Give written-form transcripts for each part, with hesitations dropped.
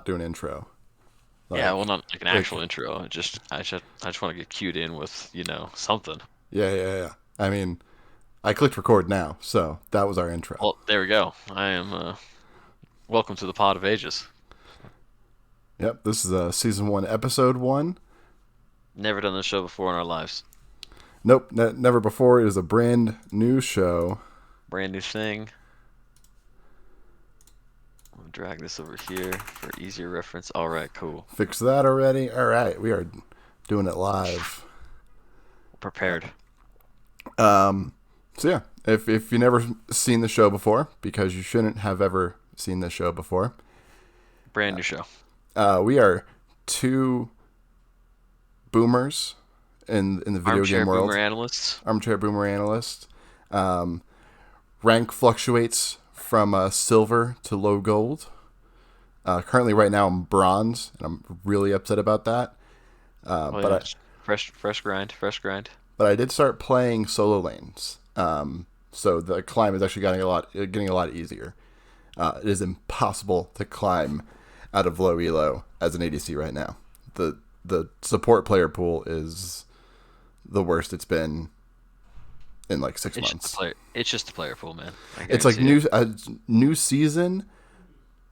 do an intro. Yeah, Like, well, not like an like actual intro. I just want to get cued in with something. yeah. I mean, I clicked record now, so that was our intro. Well, there we go. I am welcome to the Pod of Ages. Yep, this is season 1, episode 1. Never done this show before in our lives. Nope, never before. It is a brand new show. Brand new thing. I'm gonna drag this over here for easier reference. All right, cool. Fix that already. All right, we are doing it live. Prepared. So yeah, if you never seen the show before, because you shouldn't have ever seen the show before, Brand new show. we are two boomers in the video Armchair game boomer world. analysts. Armchair boomer analyst. Rank fluctuates from silver to low gold. Currently, right now, I'm bronze, and I'm really upset about that. Oh But yeah, I just fresh grind, fresh grind. but I did start playing solo lanes. So the climb is actually getting a lot easier. It is impossible to climb out of low elo as an ADC right now. The support player pool is the worst it's been in like 6 It's just the months. player. It's just the player pool, man. I It's like guarantee it. new season,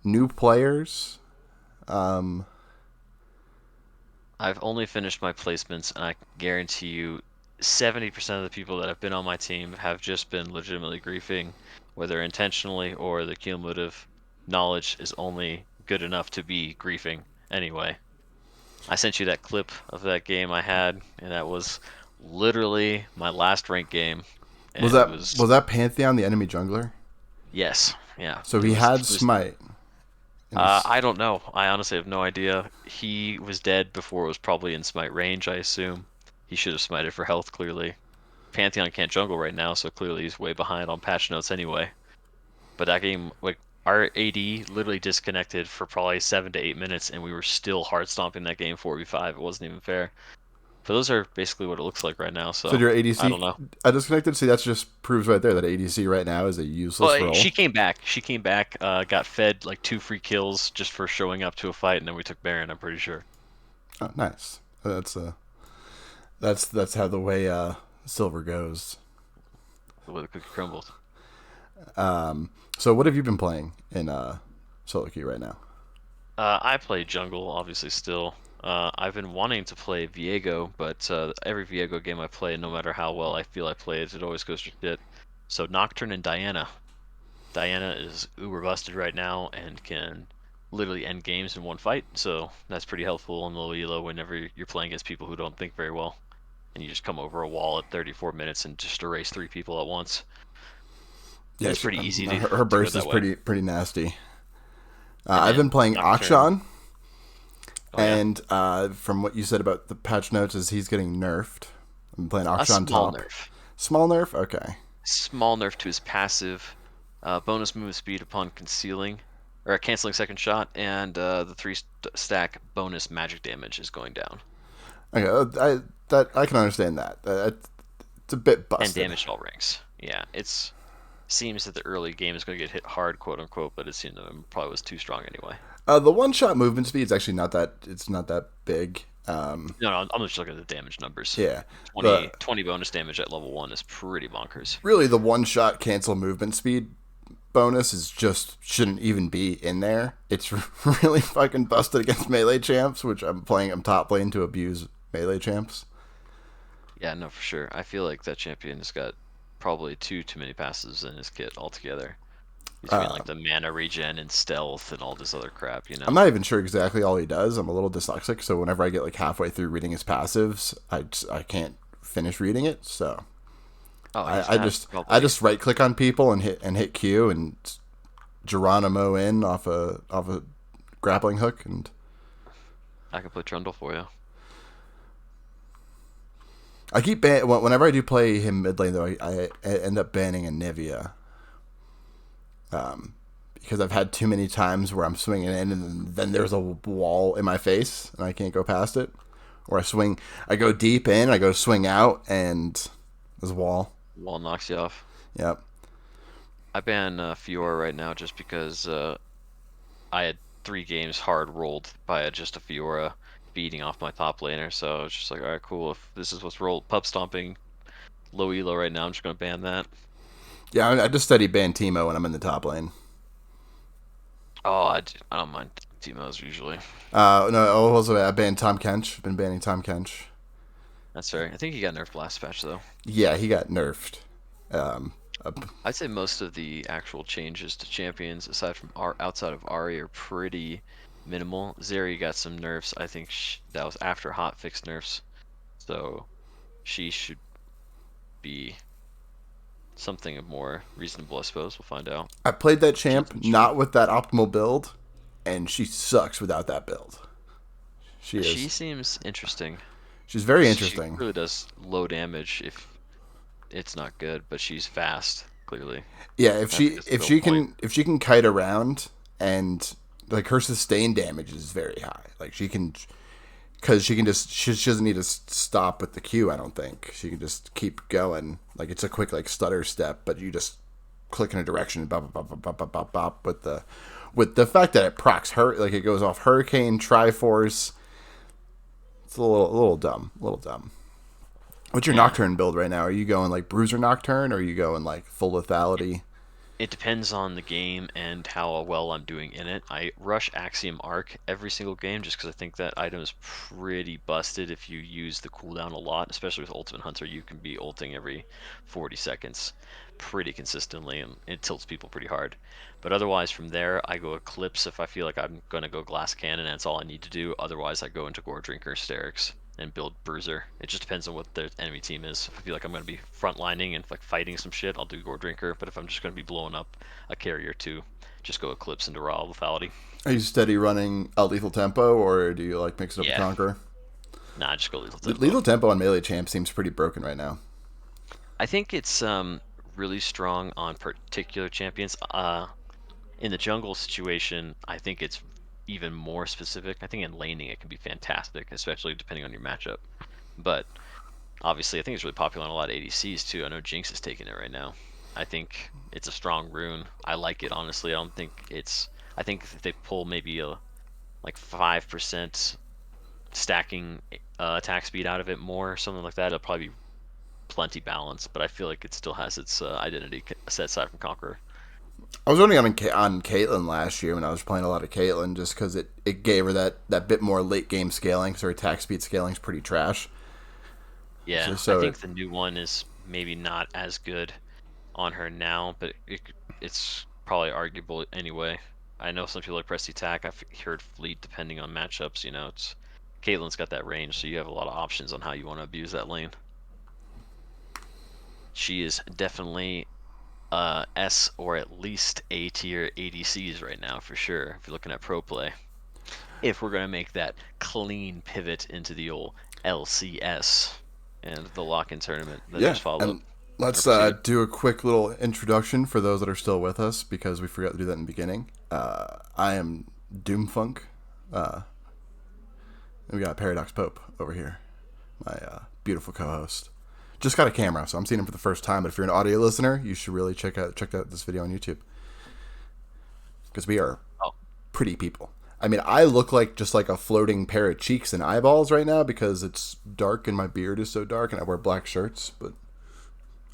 new players. I've only finished my placements, and I can guarantee you 70% of the people that have been on my team have just been legitimately griefing, whether intentionally or the cumulative knowledge is only good enough to be griefing anyway. I sent you that clip of that game I had, and that was literally my last ranked game, Was and it that was was that Pantheon the enemy jungler? yes, yeah. So It he was had it was smite. And he's, I don't know. I honestly have no idea. He was dead before it was probably in smite range, I assume. He should have smited for health, clearly. Pantheon can't jungle right now, so clearly he's way behind on patch notes anyway. But that game, like, our AD literally disconnected for probably 7 to 8 minutes, and we were still hard stomping that game 4v5. It wasn't even fair. But those are basically what it looks like right now, so so your I ADC don't know. disconnected. See, that just proves right there that ADC right now is a useless Well, she role. came back. She came back, got fed like 2 free kills just for showing up to a fight, and then we took Baron, I'm pretty sure. Oh, nice. That's how the way silver goes. The way the cookie crumbled. So what have you been playing in solo queue right now? I play jungle, obviously, still. I've been wanting to play Viego, but every Viego game I play, no matter how well I feel I play it, it always goes to shit. So Nocturne and Diana. Diana is uber busted right now and can literally end games in one fight, so that's pretty helpful in low elo whenever you're playing against people who don't think very well. And you just come over a wall at 34 minutes and just erase 3 people at once. Yeah, It's pretty easy her to go burst is that way. pretty nasty. And I've been then playing Nocturne. Akshan, Oh yeah, and from what you said about the patch notes, is he's getting nerfed. I've been playing a Akshan small top. nerf. Small nerf, okay. Small nerf to his passive, bonus move speed upon concealing or canceling second shot, and the three stack bonus magic damage is going down, Okay, I can understand that. It's a bit and busted. damage to all ranks. Yeah, it's seems that the early game is going to get hit hard, quote unquote, but it seemed that it probably was too strong anyway. The one shot movement speed is actually not that. It's not that big. No, I'm just looking at the damage numbers. Yeah, the 20 bonus damage at level 1 is pretty bonkers. really the one shot cancel movement speed bonus is just shouldn't even be in there. It's really fucking busted against melee champs, which I'm playing. I'm top lane to abuse melee champs. Yeah, no, for sure. I feel like that champion has got probably too many passes in his kit altogether. Between like the mana regen and stealth and all this other crap, I'm not even sure exactly all he does. I'm a little dyslexic, so whenever I get like halfway through reading his passives, I can't finish reading it. So Oh, he's I got just I probably. just right click on people and hit Q and Geronimo in off a grappling hook, and I could play Trundle for you. I keep whenever I do play him mid lane though I end up banning a Nivea, because I've had too many times where I'm swinging in and then there's a wall in my face and I can't go past it, or I go deep in, I go swing out and there's a wall. Wall knocks you off. Yep. I ban Fiora right now just because I had 3 games hard rolled by just a Fiora beating off my top laner. So it's just like, all right, cool. If this is what's rolled, pub stomping low elo right now, I'm just gonna ban that. Yeah, I just study ban Teemo when I'm in the top lane. Oh, I don't mind Teemos usually. No, also I banned Tom Kench. Been banning Tom Kench. That's fair. I think he got nerfed last patch though. Yeah, he got nerfed. Um, uh, I'd say most of the actual changes to champions, aside from outside of Ari, are pretty minimal. Zeri got some nerfs. I think that was after hotfix nerfs, so she should be something more reasonable, I suppose. We'll find out. I played that champ not with that optimal build, and she sucks without that build. She She is. seems interesting. She's very She interesting. really does low damage if it's not good, but she's fast, clearly. Yeah, I think that's the if real she point. can kite around, and like her sustain damage is very high. Like she can, because she doesn't need to stop with the Q. I don't think she can just keep going. Like it's a quick like stutter step, but you just click in a direction, bop bop bop bop bop bop bop. With the fact that it procs her, like it goes off Hurricane, Triforce. It's a little dumb, a little dumb. What's your Yeah. Nocturne build right now? Are you going like Bruiser Nocturne, or are you going like full lethality? It depends on the game and how well I'm doing in it. I rush Axiom Arc every single game just because I think that item is pretty busted if you use the cooldown a lot, especially with Ultimate Hunter. You can be ulting every 40 seconds pretty consistently, and it tilts people pretty hard. But otherwise, from there, I go Eclipse if I feel like I'm going to go Glass Cannon, and that's all I need to do. Otherwise, I go into Gore Drinker, Sterix, and build Bruiser. It just depends on what the enemy team is. If I feel like I'm going to be frontlining and like fighting some shit, I'll do Gore Drinker. But if I'm just going to be blowing up a carrier too, just go Eclipse into Raw Lethality. Are you steady running a lethal tempo, or do you like mix it up with Yeah, Conqueror? nah, just go Lethal Tempo. Lethal tempo on melee champ seems pretty broken right now. I think it's really strong on particular champions. In the jungle situation, I think it's even more specific. I think in laning it can be fantastic, especially depending on your matchup. But obviously, I think it's really popular on a lot of ADCs too. I know Jinx is taking it right now. I think it's a strong rune. I like it honestly. I don't think it's. I think if they pull maybe a like 5% stacking attack speed out of it more, or something like that, it'll probably be plenty balanced. But I feel like it still has its identity set aside from Conqueror. I was running on Caitlyn last year when I was playing a lot of Caitlyn, just because it gave her that bit more late game scaling. So her attack speed scaling is pretty trash. Yeah, I So think the new one is maybe not as good on her now, but it's probably arguable anyway. I know some people like Press Attack. I've heard Fleet depending on matchups. You know, it's Caitlyn's got that range, so you have a lot of options on how you want to abuse that lane. She is definitely S or at least A tier ADCs right now for sure. If you're looking at pro play, if we're gonna make that clean pivot into the old LCS and the lock-in tournament that yeah, just followed and or let's preceded. do a quick little introduction for those that are still with us because we forgot to do that in the beginning. I am Doomfunk. We got Paradox Pope over here, my beautiful co-host. Just got a camera, so I'm seeing him for the first time. But if you're an audio listener, you should really check out this video on YouTube because we are Oh, pretty people. I mean, I look like just like a floating pair of cheeks and eyeballs right now because it's dark and my beard is so dark and I wear black shirts. But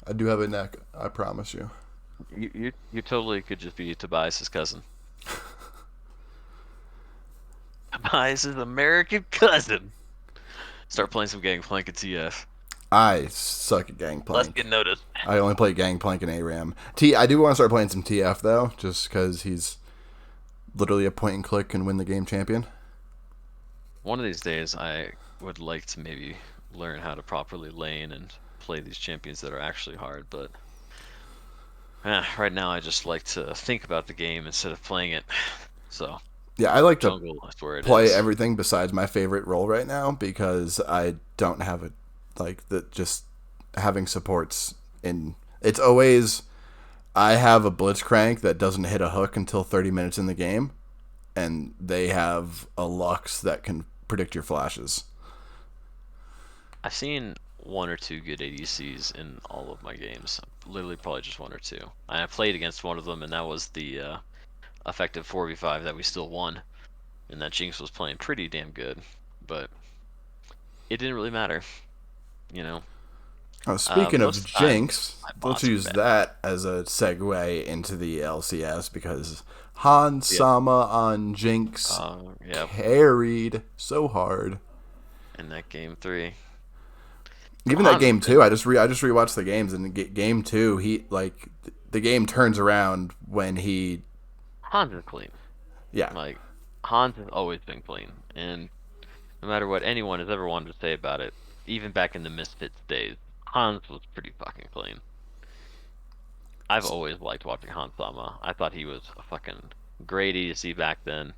I do have a neck, I promise you. you totally could just be Tobias's cousin. Tobias's American cousin. Start playing some Gangplank at TF. I suck at Let's Gangplank. get noticed. I only play Gangplank and ARAM. I do want to start playing some TF though, just because he's literally a point and click and win the game champion. One of these days, I would like to maybe learn how to properly lane and play these champions that are actually hard, but right now I just like to think about the game instead of playing it. So Yeah, I like to jungle is where it play is. everything besides my favorite role right now because I don't have it like that. Just having supports in it's always I have a Blitzcrank that doesn't hit a hook until 30 minutes in the game, and they have a Lux that can predict your flashes. I've seen one or two good ADCs in all of my games. Literally, probably just one or two. I played against one of them, and that was the effective 4v5 that we still won. and that Jinx was playing pretty damn good, but it didn't really matter, you know. Speaking Most of of the time, Jinx, my let's bots were use bad. that as a segue into the LCS because Han Yep. Sama on Jinx Yep. carried so hard. In that game 3, Even that Hans has game been two, I just rewatched the games, and game two, he like the game turns around when he, Hans is clean. yeah, Like Hans has always been clean, and no matter what anyone has ever wanted to say about it, even back in the Misfits days, Hans was pretty fucking clean. I've always liked watching Hans Sama. I thought he was a fucking great EDC back then.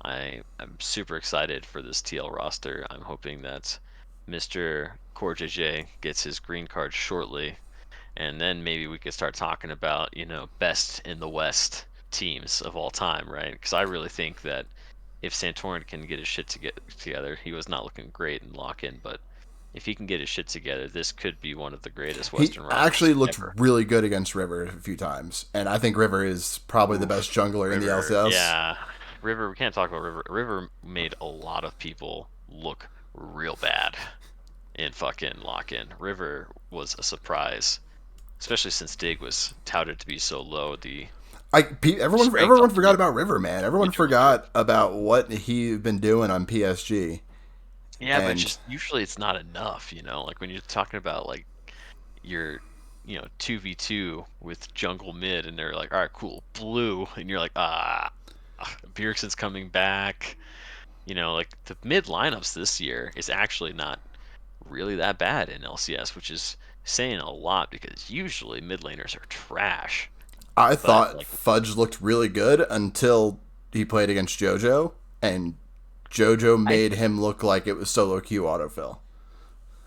I'm super excited for this TL roster. I'm hoping that Mr. Core JJ gets his green card shortly, and then maybe we could start talking about, best in the West teams of all time, right? Because I really think that if Santorin can get his shit together, he was not looking great in lock-in, but if he can get his shit together, this could be one of the greatest he Western rosters actually looked ever. really good against River a few times, and I think River is probably the best Oof. jungler in the River, LCS. yeah. River, we can't talk about River. River made a lot of people look real bad in fucking lock-in. River was a surprise, especially since Dig was touted to be so low. The strength Everyone on forgot about River, man. Everyone neutral was forgot about what he'd been doing on PSG, yeah, but and just usually it's not enough. Like when you're talking about like your 2v2 with jungle mid and they're like, all right, cool, blue, and you're like, Bjergsen's coming back. Like the mid lineups this year is actually not really that bad in LCS, which is saying a lot because usually mid laners are trash. I But thought like, Fudge looked really good until he played against JoJo, and JoJo I made him look like it was solo queue autofill.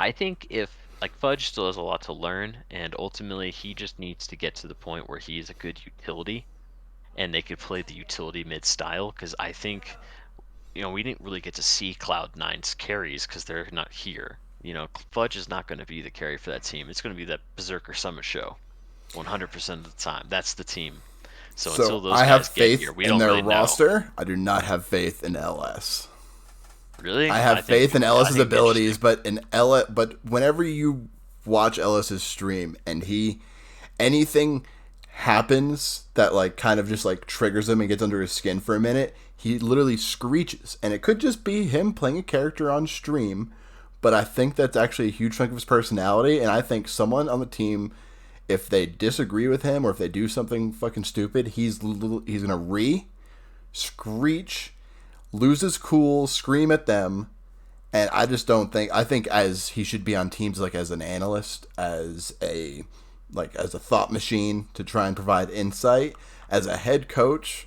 I think if like Fudge still has a lot to learn, and ultimately he just needs to get to the point where he's a good utility, and they could play the utility mid style. Because I think we didn't really get to see Cloud9's carries because they're not here. Fudge is not going to be the carry for that team. It's going to be that Berserker Summit show 100% of the time. That's the team. So until So those I have guys get here, faith we in don't their really know. roster. I do not have faith in LS. Really? I have faith in I Ellis's think it'd be abilities, interesting. but whenever you watch Ellis's stream and anything happens that like kind of just like triggers him and gets under his skin for a minute, he literally screeches. And it could just be him playing a character on stream, but I think that's actually a huge chunk of his personality, and I think someone on the team, if they disagree with him or if they do something fucking stupid, he's gonna screech, lose his cool, scream at them, and I just don't think I think as he should be on teams like as an analyst, as a thought machine to try and provide insight. As a head coach,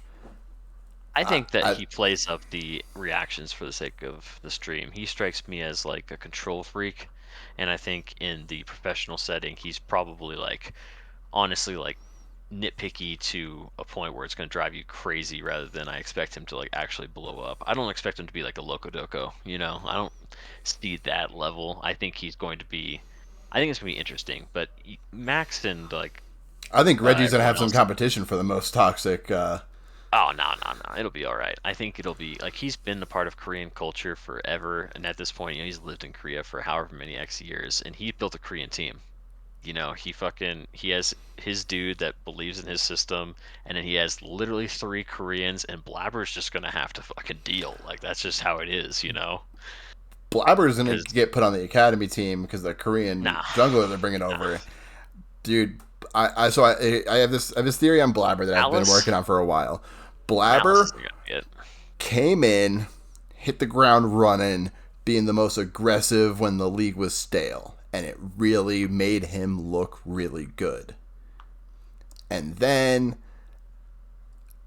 I think that I he plays up the reactions for the sake of the stream. He strikes me as like a control freak, and I think in the professional setting, he's probably like honestly like nitpicky to a point where it's going to drive you crazy rather than I expect him to like actually blow up. I don't expect him to be like a Loco Doco. I don't see that level. I think it's going to be interesting, but Max and like I think Reggie's gonna everyone have some else. competition for the most toxic. Oh, no, no, no. It'll be all right. I think it'll be like he's been a part of Korean culture forever, and at this point, he's lived in Korea for however many X years, and he built a Korean team. He has his dude that believes in his system, and then he has literally 3 Koreans, and Blabber's just gonna have to fucking deal. Like that's just how it is. Blabber's gonna Because get put on the academy team because the Korean nah, jungler they're bringing nah. over, dude. I have this theory on Blabber that I've been Malice, working on for a while. Malice Blabber isn't gonna get. came in, hit the ground running, being the most aggressive when the league was stale, and it really made him look really good. And then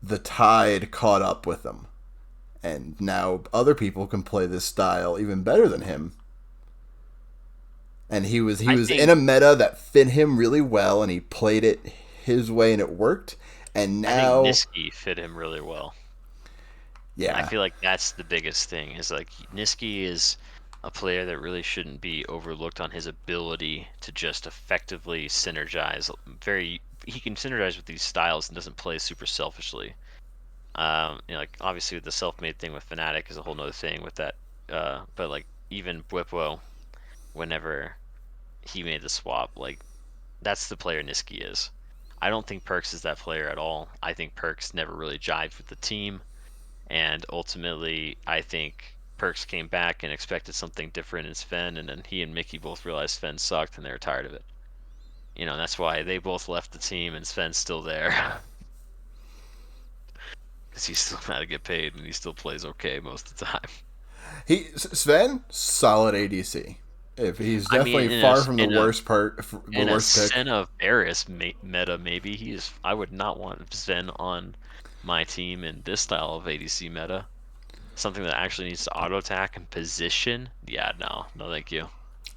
the tide caught up with him, and now other people can play this style even better than him. And he I was in think a meta that fit him really well, and he played it his way, and it worked. And I think now, Niski fit him really well. And I yeah, feel like that's the biggest thing is like Niski is a player that really shouldn't be overlooked on his ability to just effectively synergize. He can synergize with these styles and doesn't play super selfishly. Like obviously the self-made thing with Fnatic is a whole nother thing with that. But like even Bwipo, whenever he made the swap, like that's the player Niski is. I don't think Perks is that player at all. I think Perks never really jived with the team, and ultimately I think Perks came back and expected something different in Sven, and then he and Mickey both realized Sven sucked and they were tired of it. That's why they both left the team and Sven's still there. Because he's still got to get paid and he still plays okay most of the time. Sven, solid ADC. If he's I mean, definitely far from the worst the in a worst pick. Senna Varus meta, maybe I would not want Sven on my team in this style of ADC meta. Something that actually needs to auto attack and position. Yeah, no, thank you.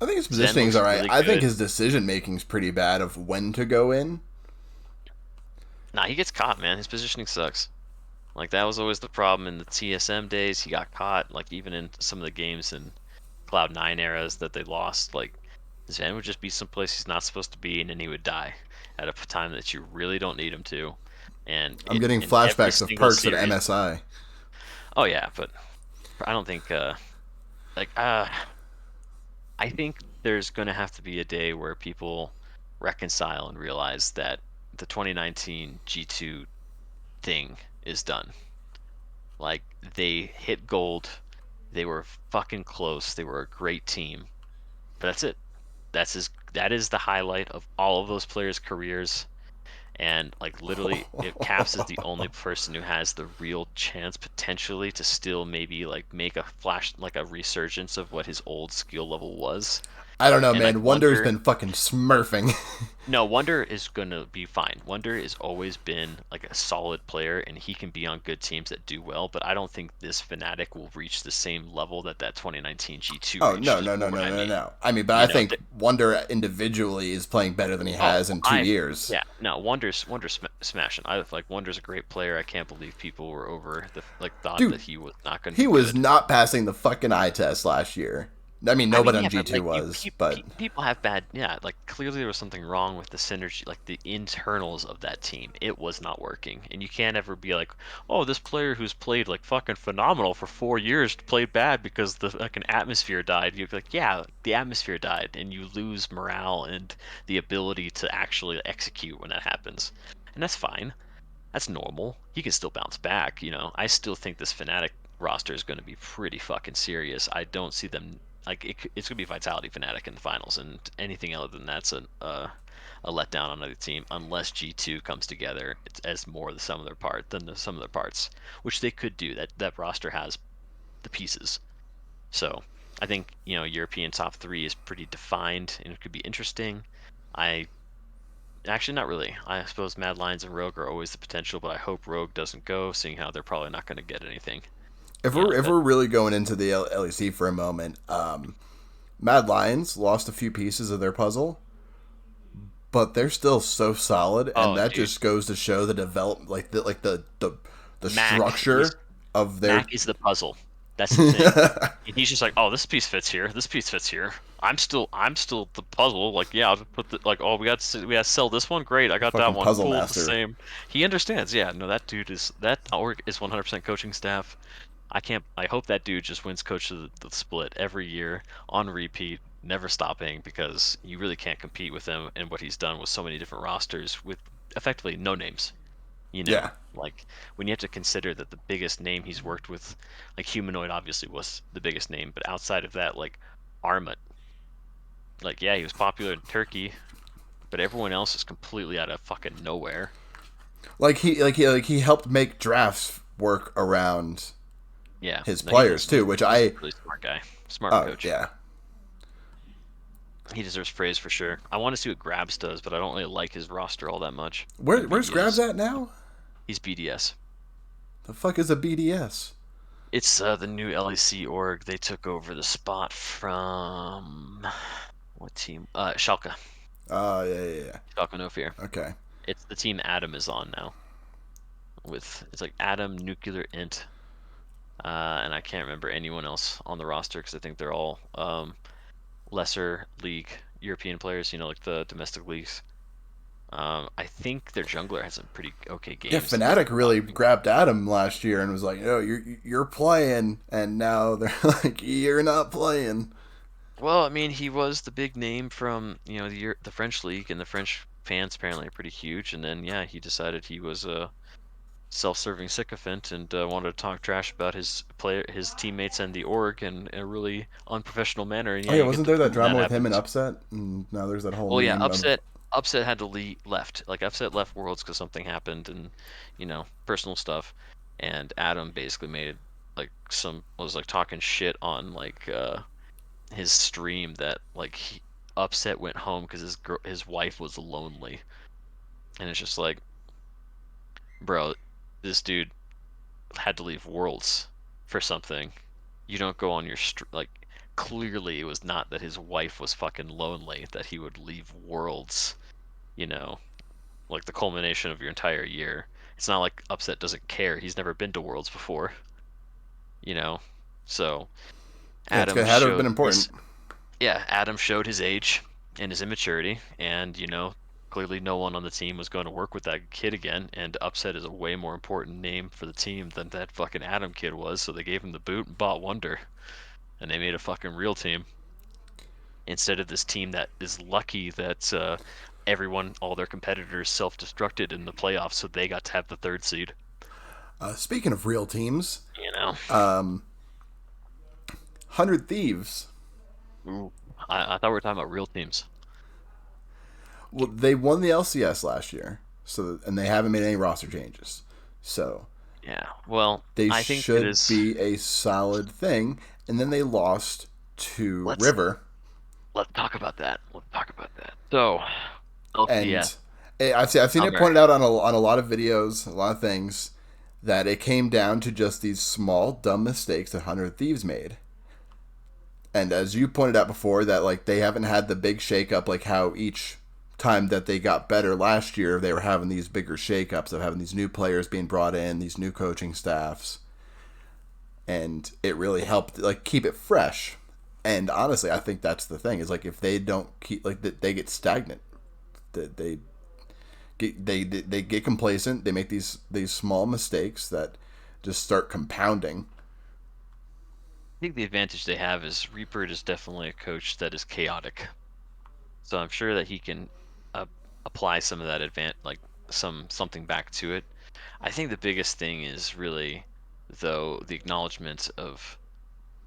I think his Zen positioning is looks alright. really I think good. his decision making is pretty bad of when to go in. Nah, he gets caught, man. His positioning sucks. Like that was always the problem in the TSM days. He got caught. Like even in some of the games in Cloud9 eras that they lost, like Zen would just be someplace he's not supposed to be, and then he would die at a time that you really don't need him to. And I'm getting in every flashbacks of single Perks at series. MSI. Oh yeah, but I don't think like I think there's gonna have to be a day where people reconcile and realize that the 2019 G2 thing is done. Like they hit gold, they were fucking close, they were a great team, but that's it. That is the highlight of all of those players' careers. And like literally, if Caps is the only person who has the real chance potentially to still maybe like make a flash, like a resurgence of what his old skill level was. I don't know, And like man. Wonder's Wonder, been fucking smurfing. no, Wonder is gonna be fine. Wonder has always been like a solid player, and he can be on good teams that do well. But I don't think this Fnatic will reach the same level that 2019 G2 Oh reached. no, Is no, no, more what no, I no, mean. no. I mean, but I You know, think Wonder individually is playing better than he oh, has in 2 years. yeah, no, Wonder's smashing. I like Wonder's a great player. I can't believe people were over the like thought Dude, that he was not going to he be was good. not passing the fucking eye test last year. I mean, I mean, nobody on yeah, but G2 like was, but people have bad, yeah, like clearly there was something wrong with the synergy, like the internals of that team. It was not working, and you can't ever be like, oh, this player who's played like fucking phenomenal for 4 years played bad because the fucking atmosphere died. You're like, yeah, the atmosphere died, and you lose morale and the ability to actually execute when that happens, and that's fine. That's normal. He can still bounce back, I still think this Fnatic roster is going to be pretty fucking serious. I don't see them like it's going to be Vitality Fnatic in the finals, and anything other than that's a letdown on another team unless G2 comes together as more the sum of their part than the sum of their parts, which they could do. That roster has the pieces. So I think European top three is pretty defined and it could be interesting. I Actually, not really. I suppose Mad Lions and Rogue are always the potential, but I hope Rogue doesn't go, seeing how they're probably not going to get anything. if You know, we're like if that. we're really going into the LEC for a moment, Mad Lions lost a few pieces of their puzzle, but they're still so solid, and Oh, that dude, just goes to show the develop the Mac is structure of their. Mac is the puzzle. That's the thing. And he's just like, oh, this piece fits here. This piece fits here. I'm still the puzzle. Like, yeah, I'll just put the like, oh, we got to sell this one. Great, I got that Fucking one. puzzle Cool, the master. same. He understands. Yeah, no, that org is 100% coaching staff. I hope that dude just wins coach of the split every year on repeat, never stopping, because you really can't compete with him and what he's done with so many different rosters with effectively no names. Yeah, Like when you have to consider that the biggest name he's worked with, like Humanoid obviously was the biggest name, but outside of that, like Armut, like yeah, he was popular in Turkey, but everyone else is completely out of fucking nowhere. he helped make drafts work around Yeah, his no, he players does. too, which He's a I. really smart guy, smart Oh coach. yeah. He deserves praise for sure. I want to see what Grabs does, but I don't really like his roster all that much in Where's Grabs BDS. at now? He's BDS. The fuck is a BDS? It's the new LEC org. They took over the spot from what team? Schalke. Oh yeah. Schalke no fear. Okay. It's the team Adam is on now. It's like Adam, Nuclear Int, and I can't remember anyone else on the roster because I think they're all lesser league European players. Like the domestic leagues. I think their jungler has some pretty okay Yeah, games. It Fnatic doesn't bother really me. grabbed at him last year and was like, "No, you're playing," and now they're like, "You're not playing." Well, I mean, he was the big name from, the French league, and the French fans apparently are pretty huge. And then, yeah, he decided he was a self-serving sycophant and wanted to talk trash about his teammates, and the org in a really unprofessional manner. And Oh yeah, yeah, you get wasn't the there that boot when that drama with him and happens. Upset? And now there's that whole Well, yeah, meme of Upset had to left. Like Upset left Worlds because something happened, and personal stuff. And Adam basically made like was like talking shit on like his stream that like Upset went home because his wife was lonely, and it's just like, bro, this dude had to leave Worlds for something. You don't go on your like. Clearly, it was not that his wife was fucking lonely that he would leave Worlds. You know, like the culmination of your entire year. It's not like Upset doesn't care. He's never been to Worlds before. You know, so yeah, it's Adam gonna had to have been showed important. his yeah, Adam showed his age and his immaturity, and clearly no one on the team was going to work with that kid again. And Upset is a way more important name for the team than that fucking Adam kid was. So they gave him the boot and bought Wonder, and they made a fucking real team instead of this team that is lucky that all their competitors, self-destructed in the playoffs, so they got to have the third seed. Speaking of real teams, You know, 100 Thieves. Ooh, I thought we were talking about real teams. Well, they won the LCS last year, and they haven't made any roster changes. So Yeah, well, they I think it should is. be a solid thing. And then they lost to Let's River, let's talk about that. Let's talk about that. So, LCS. and I've seen it Summer. pointed out on a lot of videos, a lot of things, that it came down to just these small dumb mistakes that 100 Thieves made. And as you pointed out before, that like they haven't had the big shakeup, like how each time that they got better last year, they were having these bigger shakeups of having these new players being brought in, these new coaching staffs, and it really helped like keep it fresh. And honestly, I think that's the thing is like if they don't keep like they get stagnant, that they get complacent, they make these small mistakes that just start compounding. I think the advantage they have is Reaper is definitely a coach that is chaotic. So I'm sure that he can uh, apply some of that like something back to it. I think the biggest thing is really, though, the acknowledgement of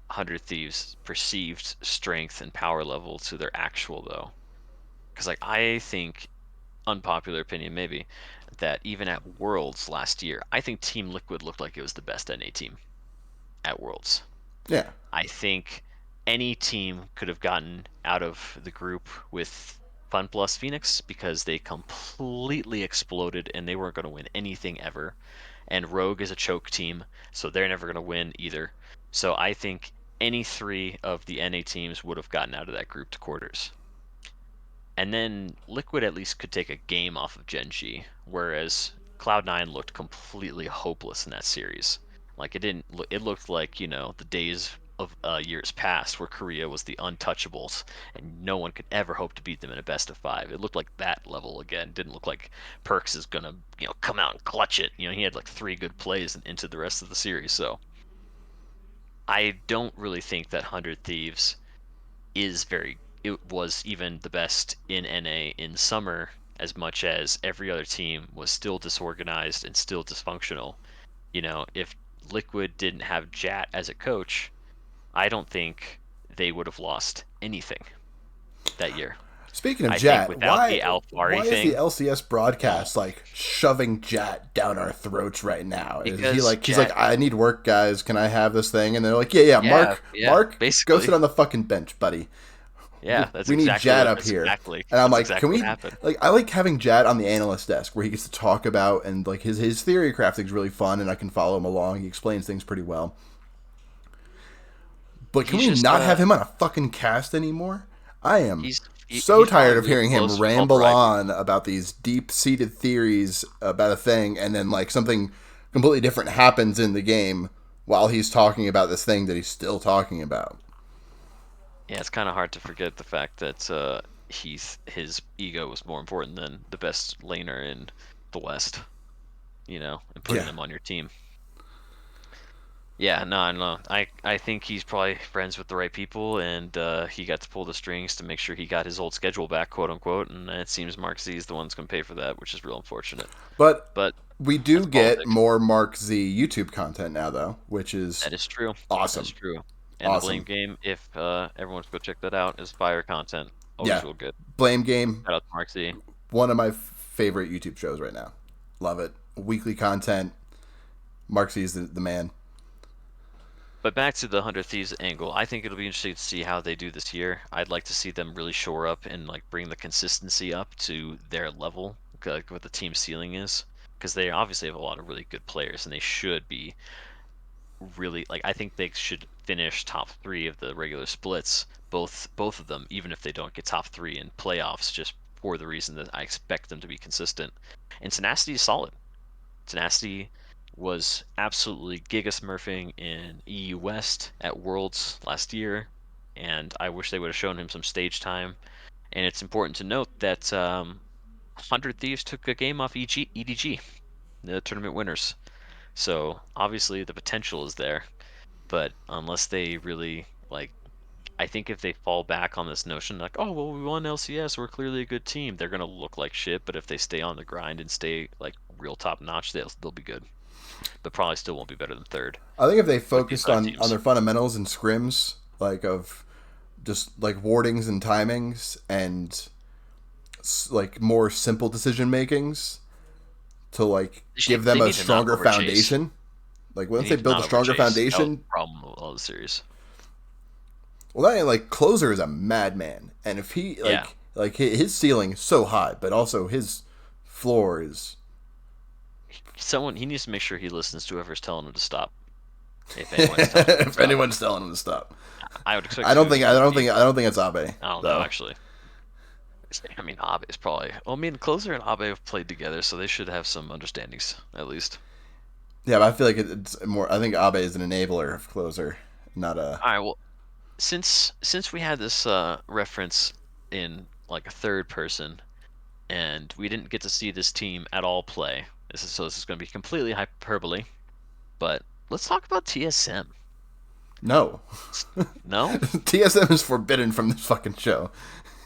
100 Thieves' perceived strength and power level to their actual, though. Because like I think, unpopular opinion maybe, that even at Worlds last year, I think Team Liquid looked like it was the best NA team at Worlds. Yeah, I think any team could have gotten out of the group with Fun Plus Phoenix because they completely exploded and they weren't going to win anything ever. And Rogue is a choke team, so they're never going to win either. So I think any three of the NA teams would have gotten out of that group to quarters. And then Liquid at least could take a game off of Gen.G, whereas Cloud9 looked completely hopeless in that series. Like it didn't look, it looked like, the days of years past where Korea was the untouchables and no one could ever hope to beat them in a best of five. It looked like that level again. Didn't look like Perks is gonna, come out and clutch it. He had like three good plays into the rest of the series. So I don't really think that 100 Thieves it was even the best in NA in summer, as much as every other team was still disorganized and still dysfunctional. If Liquid didn't have Jat as a coach, I don't think they would have lost anything that year. speaking of I think Jat, without the why Alfari is the thing, LCS oh, broadcast like shoving Jat down our throats right now? Is he because like he's like Jat, I need work, guys. Can I have this thing? And they're like, yeah, yeah, yeah, Mark, go sit basically, on the fucking bench, buddy. yeah, that's We need exactly Jad what up that's here. exactly And I'm that's like, can exactly what we happened. like I like having Jad on the analyst desk where he gets to talk about and like his theory crafting is really fun and I can follow him along. He explains things pretty well. But can He's we just not have him on a fucking cast anymore? I am so he's tired probably of really hearing him close with ramble Pulverize. on about these deep-seated theories about a thing and then like something completely different happens in the game while he's talking about this thing that he's still talking about. Yeah, it's kind of hard to forget the fact that his ego was more important than the best laner in the West, and putting Yeah. them on your team. Yeah, no, no. I think he's probably friends with the right people, and he got to pull the strings to make sure he got his old schedule back, quote unquote. And it seems Mark Z is the one that's going to pay for that, which is real unfortunate. But But we do that's get politics. more Mark Z YouTube content now, though, which is That is true. That is awesome. true. And the Blame Awesome. Game, if everyone wants to go check that out, is fire content. Always Yeah. real good. Blame Game, Shout out to Mark Z. one of my favorite YouTube shows right now. Love it. Weekly content. Mark Z is the man. But back to the 100 Thieves angle, I think it'll be interesting to see how they do this year. I'd like to see them really shore up and like bring the consistency up to their level, like what the team ceiling is, because they obviously have a lot of really good players, and they should be really like I think they should finish top 3 of the regular splits, both of them, even if they don't get top 3 in playoffs, just for the reason that I expect them to be consistent. And Tenacity is solid. Tenacity was absolutely giga smurfing in EU West at Worlds last year, and I wish they would have shown him some stage time. And it's important to note that 100 Thieves took a game off EDG, the tournament winners. So obviously the potential is there, but unless they really like, I think if they fall back on this notion like, oh well, we won LCS, we're clearly a good team, they're gonna look like shit. But if they stay on the grind and stay like real top notch, they'll be good. But probably still won't be better than third I think if they with these focused other on teams. their fundamentals and scrims, like of just like wardings and timings and like more simple decision makings to like give them They a need to not stronger overchase. foundation. Like They once they need to build a not stronger overchase. That was foundation, the problem with all the series. well, that ain't like closer is a madman, and if he Yeah, like his ceiling is so high, but also his floor is. he needs to make sure he listens to whoever's telling him to stop. If anyone's telling him to If stop, anyone's telling him to stop, I would expect I don't think Snoozzz I to don't be. think I don't think it's Abe I don't know though. actually. I mean, Abe is probably. Well, I mean, Closer and Abe have played together, so they should have some understandings at least. Yeah, but I feel like it's more. I think Abe is an enabler of closer, not a. All right. Well, since we had this reference in like a third person, and we didn't get to see this team at all play. This is going to be completely hyperbole, but let's talk about TSM. No. No, TSM is forbidden from this fucking show.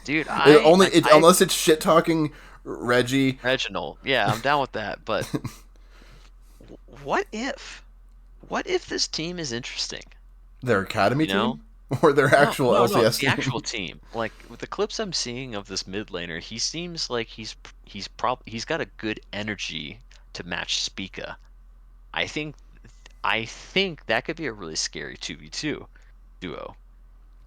dude, It only like it, unless it's shit talking Reggie. Reginald. Yeah, I'm down with that. But what if, what if this team is interesting? Their academy You know? team or their No, actual no, no, LCS the actual team. team. Like with the clips I'm seeing of this mid laner, he seems like he's got a good energy to match Spica. I think I think that could be a really scary 2v2 duo.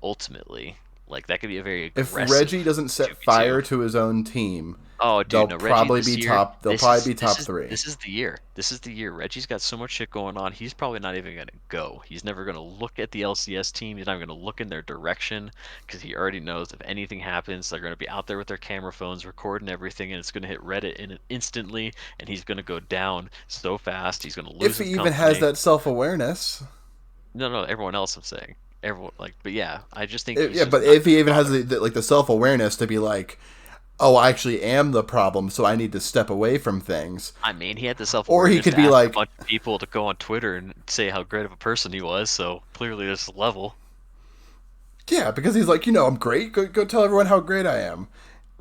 Ultimately, like that could be a very If aggressive Reggie doesn't set 2v2. fire to his own team, Oh, dude, no, Reggie this year. They'll probably be top 3. This is the year. This is the year. Reggie's got so much shit going on. He's probably not even gonna go. He's never gonna look at the LCS team. He's not even gonna look in their direction because he already knows if anything happens, they're gonna be out there with their camera phones recording everything, and it's gonna hit Reddit instantly, and he's gonna go down so fast. He's gonna If lose he his even has company. that self-awareness. No, no, everyone else. I'm saying everyone but yeah, I just think he's Yeah, just but not if gonna he even has bother. the self-awareness to be like, "Oh, I actually am the problem, so I need to step away from things." I mean, he had the Or he self-awareness could to be ask a like, bunch of people to go on Twitter and say how great of a person he was, so clearly there's a level. "Yeah, because he's like, I'm great. Go tell everyone how great I am."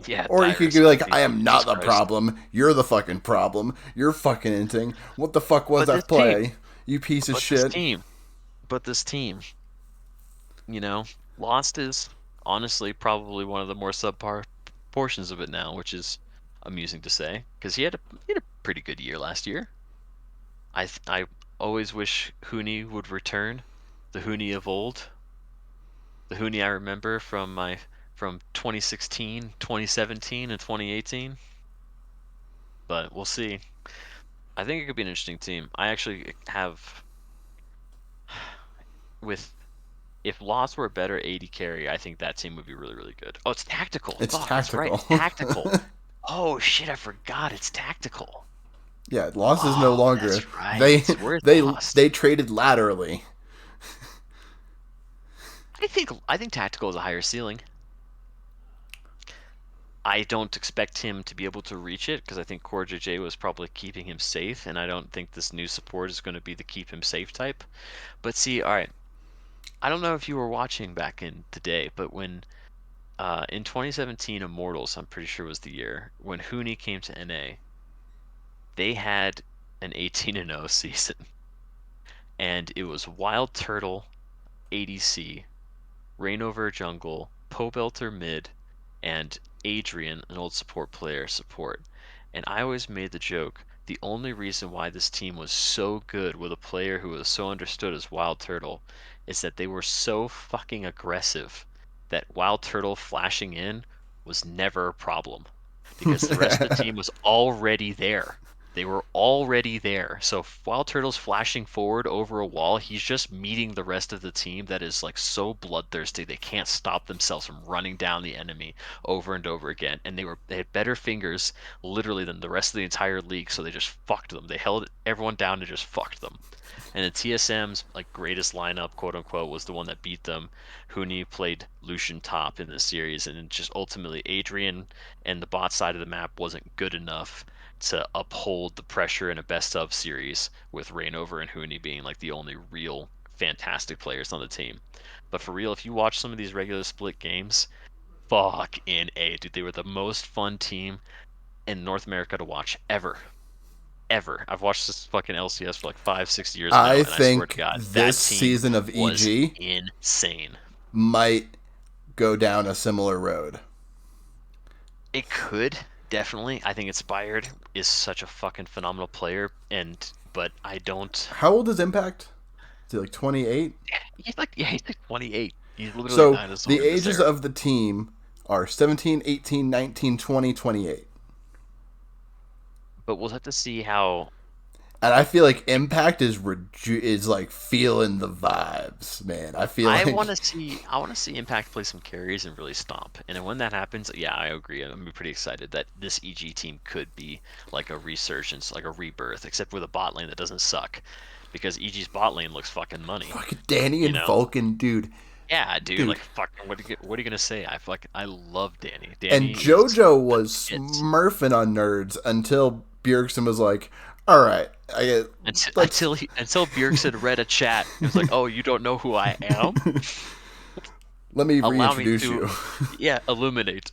Yeah, Or he could Dyrus, be like, "I you know, am Jesus not the Christ. problem. You're the fucking problem. You're fucking inting. What the fuck was But this that team, play? You piece of but this shit." team, but this team, you know, Lost is honestly probably one of the more subpar portions of it now, which is amusing to say, because he had a pretty good year last year. I always wish Huni would return, the Huni of old. The Huni I remember from 2016, 2017, and 2018. But we'll see. I think it could be an interesting team. I actually have with if Lost were a better AD carry, I think that team would be really, really good. Oh, it's tactical. It's Fuck, that's right. tactical. It's tactical. Oh shit, I forgot it's tactical. Yeah, Lost is no Oh, longer. that's They right. Where's they Lost? they traded laterally. I think tactical is a higher ceiling. I don't expect him to be able to reach it because I think Core JJ was probably keeping him safe, and I don't think this new support is going to be the keep him safe type. But see, all right, I don't know if you were watching back in the day, but when in 2017 Immortals, I'm pretty sure was the year when Huni came to NA, they had an 18-0 season, and it was Wild Turtle, ADC, Reignover jungle, Pobelter mid, and Adrian, an old support player, support. And I always made the joke, the only reason why this team was so good with a player who was so understood as Wild Turtle is that they were so fucking aggressive that Wild Turtle flashing in was never a problem because the rest of the team was already there. They were already there. So Wild Turtle's flashing forward over a wall, he's just meeting the rest of the team that is like so bloodthirsty they can't stop themselves from running down the enemy over and over again. And they had better fingers literally than the rest of the entire league, so they just fucked them. They held everyone down and just fucked them. And the TSM's like greatest lineup, quote unquote, was the one that beat them. Huni played Lucian top in the series, and just ultimately Adrian and the bot side of the map wasn't good enough to uphold the pressure in a best of series with Reignover and Huni being like the only real fantastic players on the team. But for real, if you watch some of these regular split games, fuck in A, dude, they were the most fun team in North America to watch ever. Ever. I've watched this fucking LCS for like 5, 6 years now, I and I swear to think God, this that team season of was EG insane. might go down a similar road. It could definitely. I think Inspired is such a fucking phenomenal player, but I don't. How old is Impact? Is he like 28? He's like 28. He's literally a So dinosaur the in this ages era. of the team are 17, 18, 19, 20, 28. But we'll have to see how. And I feel like Impact is like feeling the vibes, man. I feel I like want to see. I want to see Impact play some carries and really stomp. And then when that happens, yeah, I agree. I'm pretty excited that this EG team could be like a resurgence, like a rebirth, except with a bot lane that doesn't suck, because EG's bot lane looks fucking money. fucking Danny You and know? Vulcan, dude. Yeah, dude. Dude. Like, fucking. What are you gonna say? I love Danny. And Danny is JoJo was it. smurfing on nerds until Bjergsen was like, all right, let's Until Bjergsen read a chat, it was like, "Oh, you don't know who I am? let me Allow me reintroduce to, you. yeah, illuminate."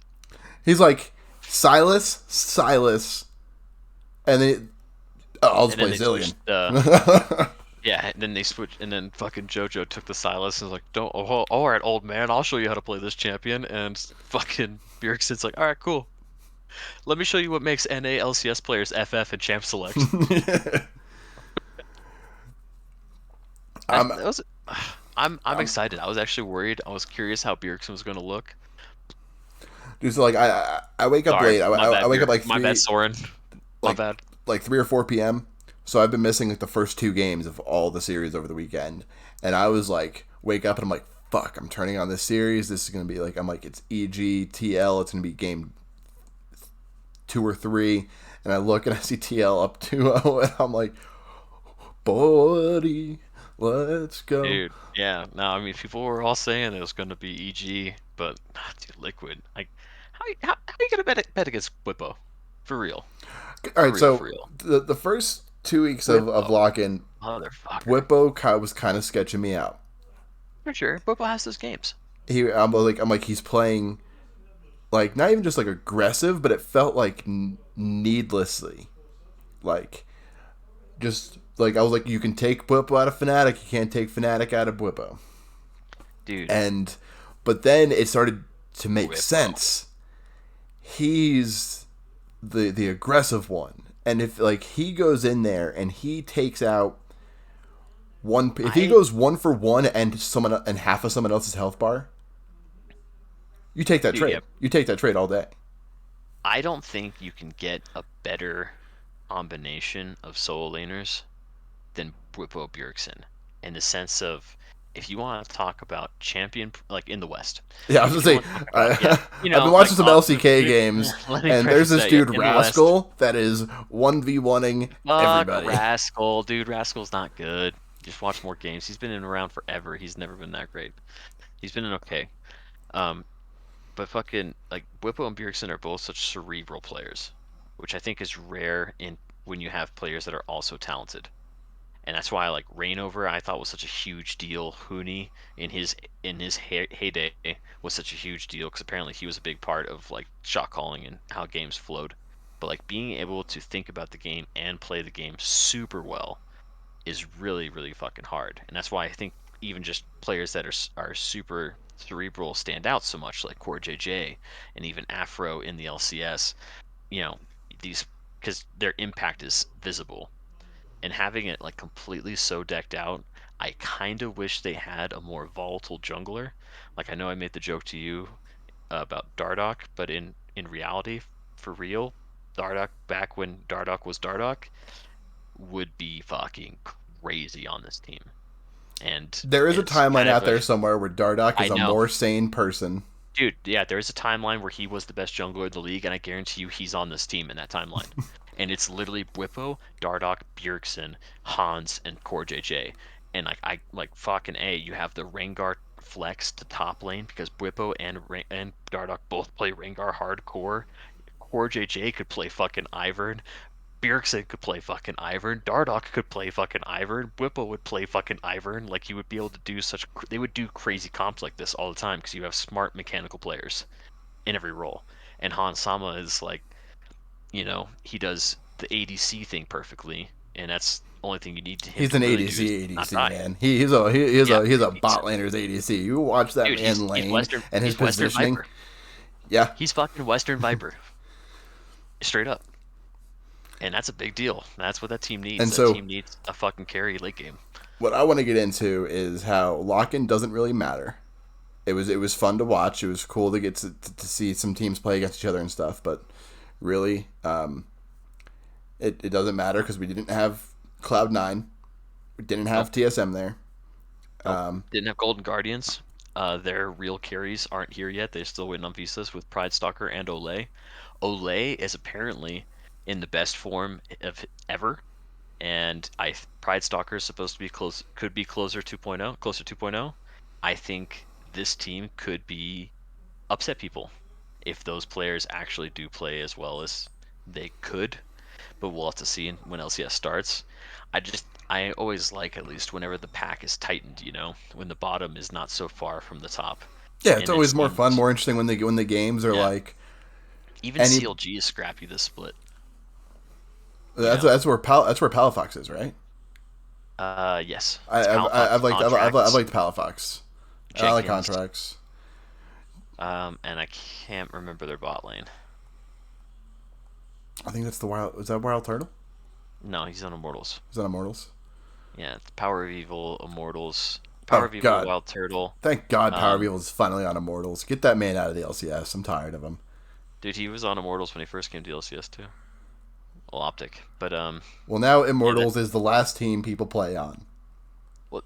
He's like, Silas, and then I'll just And then play they Zillion. switched. Yeah, and then they switched, and then fucking JoJo took the Silas and was like, "Don't. Oh, all right, old man, I'll show you how to play this champion." And fucking Bjergsen's like, "All right, cool. Let me show you what makes NA LCS players FF and champ select." I'm That was. I'm excited. I was actually worried. I was curious how Bjergsen was going to look. Dude, so like I wake up Sorry, late. my I bad, wake up like my bad, Soren. My like bad. like 3 or 4 p.m. So I've been missing like the first 2 games of all the series over the weekend, and I was like, wake up and I'm like, fuck, I'm turning on this series. This is gonna be like, I'm like, it's EG TL. It's gonna be game 2 or 3, and I look and I see TL up 2-0, and I'm like, buddy, let's go. Dude, yeah. No, I mean, people were all saying it was going to be EG, but dude, Liquid. Like, how are you going to bet against Whippo? For real. All For right, real, so for real. the first 2 weeks of Whippo. lock-in, Motherfucker. Whippo was kind of sketching me out. For sure. Whippo has those games. I'm like he's playing like not even just like aggressive, but it felt like needlessly, like just like I was like, you can take Bwipo out of Fnatic, you can't take Fnatic out of Bwipo, Dude, and but then it started to make Whippo. sense. He's the aggressive one, and if like he goes in there and he takes out one, if he I, goes 1 for 1 and half of someone else's health bar, you take that dude, yeah. trade. You take that trade all day. I don't think you can get a better combination of solo laners than Whippo Bjergsen in the sense of if you want to talk about champion like in the West, Yeah, I was if gonna you say want to talk about I've been watching like some LCK games, let me and there's preface this that, yeah, dude in the West, Rascal that is 1v1ing fuck everybody. Rascal, dude, Rascal's not good. Just watch more games. He's been in around forever. He's never been that great. He's been in okay. Um, but fucking like Whippo and Bjergsen are both such cerebral players, which I think is rare in when you have players that are also talented. And that's why like Reignover I thought was such a huge deal. Hooney in his heyday was such a huge deal because apparently he was a big part of like shot calling and how games flowed. But like being able to think about the game and play the game super well is really really fucking hard. And that's why I think even just players that are super cerebral stand out so much, like Core JJ and even Afro in the LCS. You know these because their impact is visible and having it like completely so decked out, I kind of wish they had a more volatile jungler. Like I know I made the joke to you about Dardoch, but in reality, for real, Dardoch back when Dardoch was Dardoch would be fucking crazy on this team. And There is a it's timeline kind of out a there somewhere where Dardoch I is a know. more sane person. Dude, yeah, there is a timeline where he was the best jungler in the league, and I guarantee you he's on this team in that timeline. And it's literally Bwipo, Dardoch, Bjergsen, Hans, and Core JJ. And like I like fucking A, you have the Rengar flex to top lane because Bwipo and Dardoch both play Rengar hardcore. Core JJ could play fucking Ivern. Bjergsen could play fucking Ivern. Dardoch could play fucking Ivern. Whippo would play fucking Ivern. Like you would be able to do such. They would do crazy comps like this all the time because you have smart mechanical players in every role. And Han Sama is like, he does the ADC thing perfectly, and that's the only thing you need him He's to an really do is ADC not ADC die. man. He's Yeah, a bot laner's ADC. You watch that dude, man he's lane Western. and his He's Western positioning. Viper. Yeah, He's fucking Western Viper, straight up. And that's a big deal. That's what that team needs. and That so team needs a fucking carry late game. what I want to get into is how lock-in doesn't really matter. It was fun to watch. It was cool to get to see some teams play against each other and stuff. But really, it doesn't matter because we didn't have Cloud9. We didn't have Nope. TSM there. Nope. Didn't have Golden Guardians. Their real carries aren't here yet. They're still waiting on visas with Pride Stalker and Olay. Olay is apparently in the best form of ever, and Pride Stalker is supposed to be close, could be closer 2.0. I think this team could be upset people if those players actually do play as well as they could, but we'll have to see when LCS starts. I always like at least whenever the pack is tightened, when the bottom is not so far from the top. Yeah, it's And it always more fun, seems more interesting when the games are yeah, like even any. CLG is scrappy this split, you That's know. that's where that's where Palafox is, right? Yes, I, it's I've Palafox I've liked I've contracts, liked Palafox. I like Jenkins, contracts. and I can't remember their bot lane. I think that's the wild. Is that Wild Turtle? No, he's on Immortals. Is that Immortals? Yeah, it's Power of Evil, Immortals, Power Oh of Evil, God! Wild Turtle. Thank God, Power Um, Evil is finally on Immortals. Get that man out of the LCS. I'm tired of him. dude, he was on Immortals when he first came to LCS too. Well, Optic, but Well, now yeah, that Immortals is the last team people play on. well,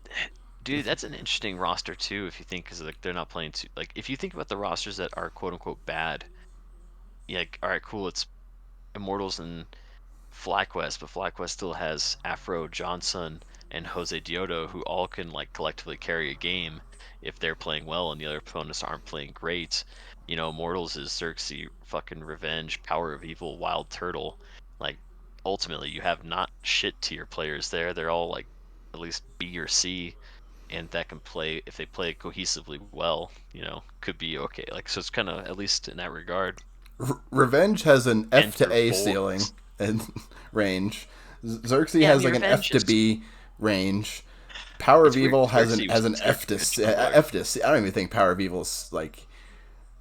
dude, that's an interesting roster too. If you think, because like they're not playing too, like if you think about the rosters that are quote unquote bad, yeah, like, all right, cool, it's Immortals and FlyQuest, but FlyQuest still has Afro Johnson and Jose Diodo, who all can like collectively carry a game if they're playing well and the other opponents aren't playing great. Immortals is Xerxes, fucking Revenge, Power of Evil, Wild Turtle. Like, ultimately, you have not shit tier players there. They're all like at least B or C, and that can play if they play cohesively well. Could be okay. Like, so it's kind of at least in that regard. Revenge has an F to Enter A ceiling Boys. and range. Xerxes Yeah, I has mean, like an F Revenge to is. B range. Power of It's weird. Evil has an Xerxes was considered F a to good C, jungler. F to C. I don't even think Power of Evil's like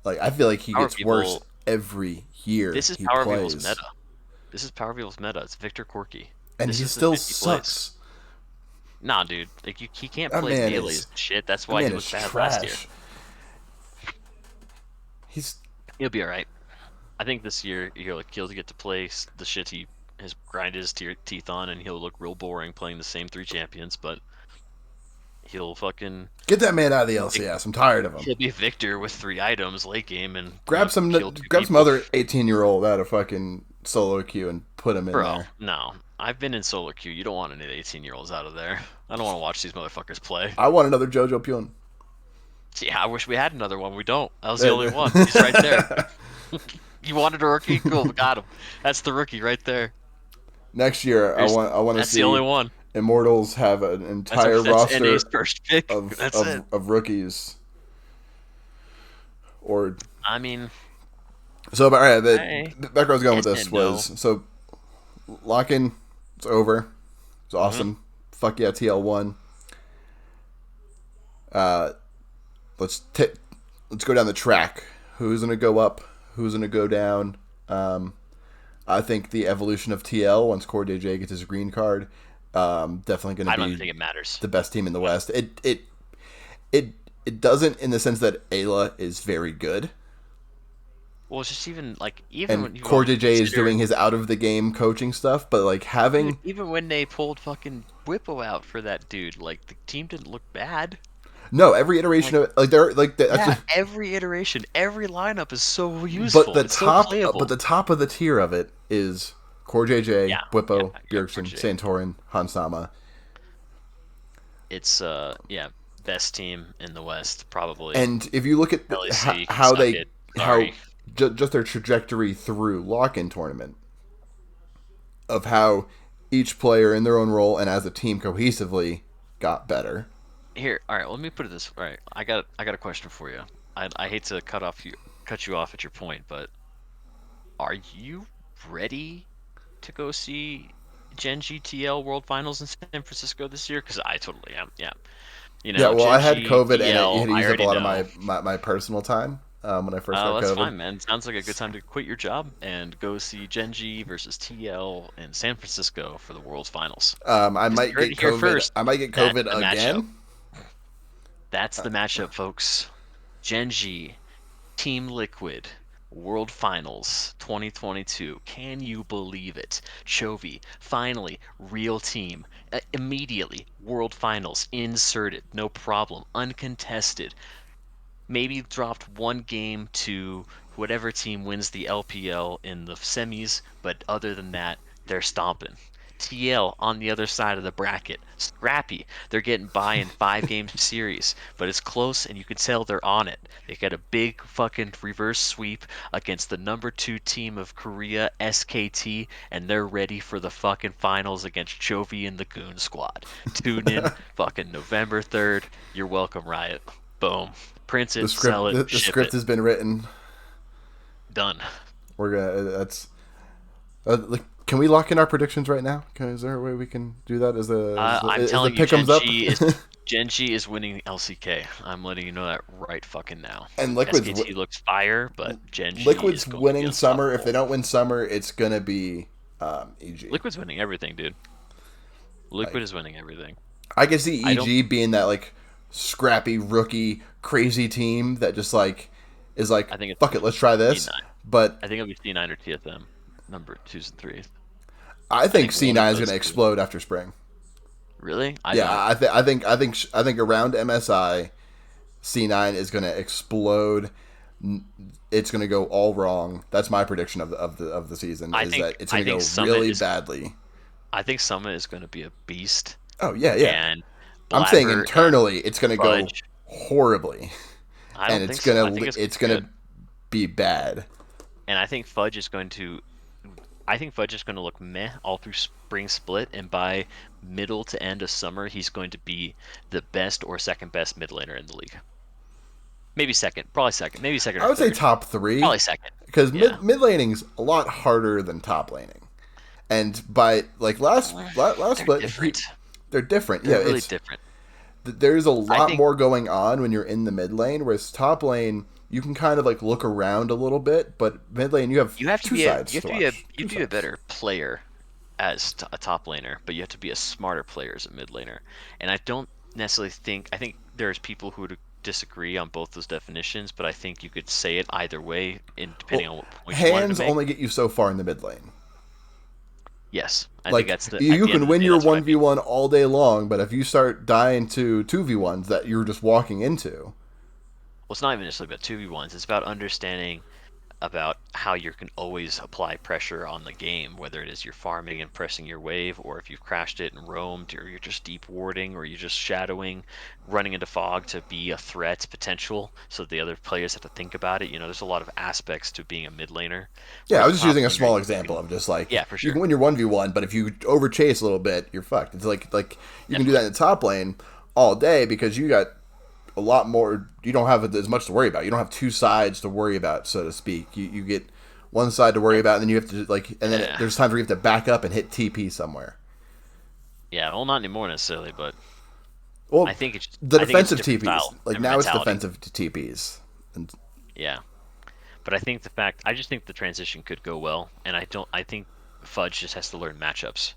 I feel like he Power of gets worse Evil. every year This is he Power of Evil's plays, meta. This is Power of Evil's meta. It's Victor Corky. and This he is the still shit he plays. sucks. Nah, dude. Like he can't That play man melees is and shit. That's that why he man was is bad last year. trash. He's He'll be all right. I think this year he'll get to play the shit he has grinded his teeth on, and he'll look real boring playing the same three champions. But he'll fucking get that man out of the Vic- LCS. I'm tired of him. he'll be Victor with 3 items late game and kill two Grab some people. other 18-year-old out of fucking solo queue and put him in Bro, there. no. I've been in solo queue. You don't want any 18-year-olds out of there. I don't want to watch these motherfuckers play. I want another JoJo Pyun. Yeah, I wish we had another one. We don't. That was the only one. He's right there. You wanted a rookie? Cool, we got him. That's the rookie right there. Next year, I want to That's the only see one. Immortals have an entire That's NA's roster first pick. of That's it. of, of rookies. Or I mean, so, but all right, I back where I was going with yes this and no. was so lock-in. It's over. It's awesome. Fuck yeah, TL1. Uh, let's let's go down the track. Who's gonna go up? Who's gonna go down? I think the evolution of TL once Core DJ gets his green card, definitely going I to don't even be think it matters. the best team in the West. It doesn't in the sense that Ayla is very good, Well, it's just even when and you Core DJ is consider, doing his out of the game coaching stuff. But like dude, having even when they pulled fucking Whippo out for that dude, like the team didn't look bad. no every iteration Like, of it, like they're like that's yeah, just, every iteration, every lineup is so but useful. the It's so top playable. but the top of the tier of it is Core JJ, Yeah, yeah, Whippo, yeah, Bjergsen, RJ. Santorin, Hansama. It's yeah, best team in the West probably. And if you look at LEC can how suck they it. how Sorry. just their trajectory through lock-in tournament of how each player in their own role and as a team cohesively got better. Here, all right. Let me put it this. All right, I got a question for you. I hate to cut you off at your point, but are you ready to go see Gen GTL World Finals in San Francisco this year? Because I totally am. Yeah. You Yeah, know, well, I Gen had G COVID and it TL, had I used up a already lot of know. my personal time when I first Oh, got that's COVID. fine, man. Sounds like a good time to quit your job and go see Gen G versus TL in San Francisco for the World's Finals. I Because might you heard get it here COVID. first. I might get That's COVID the matchup. again. That's the matchup, folks. Gen G, Team Liquid, World Finals 2022. Can you believe it? Chovy, finally, real team. Immediately, World Finals, inserted, no problem, uncontested. Maybe dropped one game to whatever team wins the LPL in the semis, but other than that, they're stomping. TL on the other side of the bracket, scrappy. They're getting by in 5 game series, but it's close and you can tell they're on it. They got a big fucking reverse sweep against the #2 team of Korea, SKT, and they're ready for the fucking finals against Chovy and the Goon Squad. Tune in fucking November 3rd. You're welcome, Riot. Boom. Print The it, script sell it, the ship script it. has been written. Done. We're gonna that's like, can we lock in our predictions right now? Is there a way we can do that? I'm Is the telling you, pick'ems up? Gen G is winning LCK. I'm letting you know that right fucking now. And Liquid's SKT looks fire, but Gen G is Liquid's going to be winning summer. If unstoppable. they don't win summer, it's gonna be EG. Liquid's winning everything, dude. Liquid Like is winning everything. I can see I don't. EG being that like scrappy rookie crazy team that just like is like I think fuck it, let's try this. C9. But I think it'll be C9 or TSM, number twos and threes. I I think think one of C9 is those gonna two. explode after spring. Really? I Yeah, don't. I think around MSI, C9 is gonna explode. It's gonna go all wrong. That's my prediction of the season. I Is think. that it's I gonna think go Summit really is. badly. I think Summit is going to be a beast, Oh yeah, yeah. and I'm saying Blabber and internally, it's gonna go Fudge. horribly, I and don't think so. I think it's going to it's be good. gonna be bad. And I think Fudge is going to. I think Fudge is going to look meh all through spring split, and by middle to end of summer, he's going to be the best or second best mid laner in the league. Maybe second, probably second, maybe second I or would say third. top three Probably second. because Yeah. mid laning's a lot harder than top laning. And by like last They're split, different. they're different. They're Yeah, really it's different. there's a I lot think more going on when you're in the mid lane, whereas top lane you can kind of like look around a little bit, but mid lane you have you have to two be a sides to you watch. have Two to be a sides. better player as a top laner, but you have to be a smarter player as a mid laner. And I don't necessarily think I think there's people who would disagree on both those definitions, but I think you could say it either way, in depending Well, on what point you wanted to hands make. only get you so far in the mid lane. Yes, I think Like that's the at you the end can of the win day, your that's what I one v mean. one all day long, but if you start dying to 2v1s that you're just walking into, Well, it's not even necessarily about 2v1s. It's about understanding about how you can always apply pressure on the game, whether it is you're farming and pressing your wave, or if you've crashed it and roamed, or you're just deep warding, or you're just shadowing, running into fog to be a threat potential, so the other players have to think about it. There's a lot of aspects to being a mid laner, Yeah, I whereas a was just top using a laner, small you example can, of just like yeah, for you sure, can win your 1v1, but if you over chase a little bit, you're fucked. It's like you can do that definitely. in the top lane all day because you got a lot more. You don't have as much to worry about. You don't have two sides to worry about, so to speak. You get one side to worry And, about, and then you have to and then yeah, there's times where you have to back up and hit TP somewhere. yeah, well, not anymore necessarily, but I Well, think it's the I think it's a defensive different TPs, style, like different now it's mentality. defensive TPs, and Yeah. But I just think the transition could go well, and I think Fudge just has to learn matchups.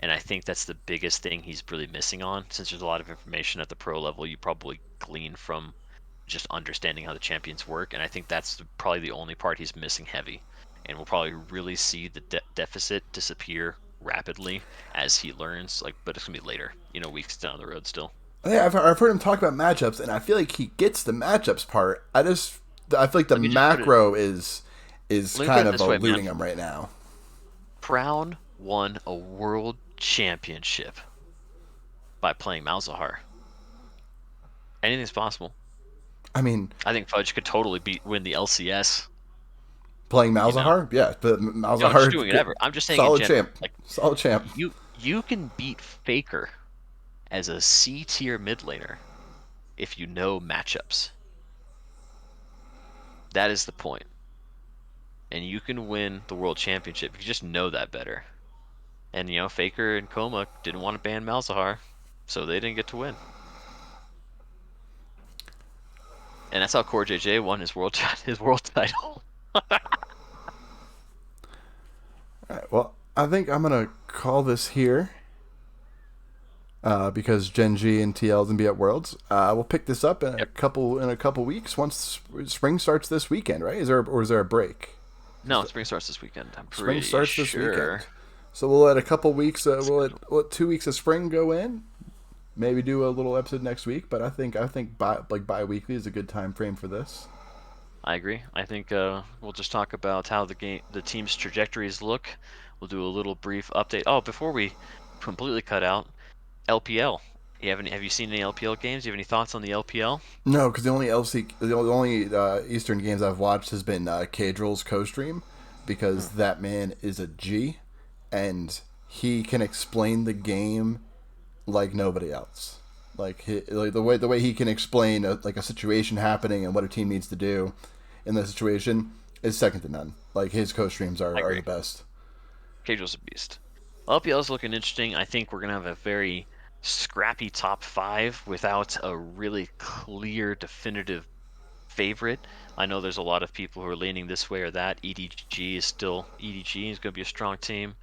And I think that's the biggest thing he's really missing on, since there's a lot of information at the pro level you probably glean from just understanding how the champions work. And I think that's probably the only part he's missing heavy. And we'll probably really see the deficit disappear rapidly as he learns, but it's going to be later, weeks down the road still. yeah, I've heard him talk about matchups, and I feel like he gets the matchups part. I feel like the Let me just put it, macro is let me put kind it of this way, man. eluding him right now. Brown won a world championship by playing Malzahar. Anything's possible. I mean, I think Fudge could totally win the LCS. playing You know, Malzahar, yeah, but no, just doing Malzahar, it ever. I'm just saying in solid general. champ, Like solid champ. you can beat Faker as a C tier mid laner if you know matchups. That is the point. And you can win the world championship if you just know that better. And Faker and Koma didn't want to ban Malzahar, so they didn't get to win. And that's how Core JJ won his world his world title. All right, well, I think I'm gonna call this here because Gen G and TL is gonna be at Worlds. We'll pick this up Yep. in a couple weeks once spring starts this weekend, right? Is there a break? No, spring starts this weekend. I'm Spring pretty starts this sure. weekend. So we'll let a couple weeks. Schedule. We'll let 2 weeks of spring go in. Maybe do a little episode next week. But I think bi-weekly is a good time frame for this. I agree. I think we'll just talk about how the team's trajectories look. We'll do a little brief update. Oh, before we completely cut out LPL. Have you seen any LPL games? Do you have any thoughts on the LPL? No, because the only Eastern games I've watched has been Cadrill's co-stream, because that man is a G, and he can explain the game like nobody else. Like the way he can explain like a situation happening and what a team needs to do in that situation is second to none. Like his co-streams I are the agree. best. Cajual's a beast. LPL is looking interesting. I think we're gonna have a very scrappy top five without a really clear, definitive favorite. I know there's a lot of people who are leaning this way or that. EDG is going to be a strong team,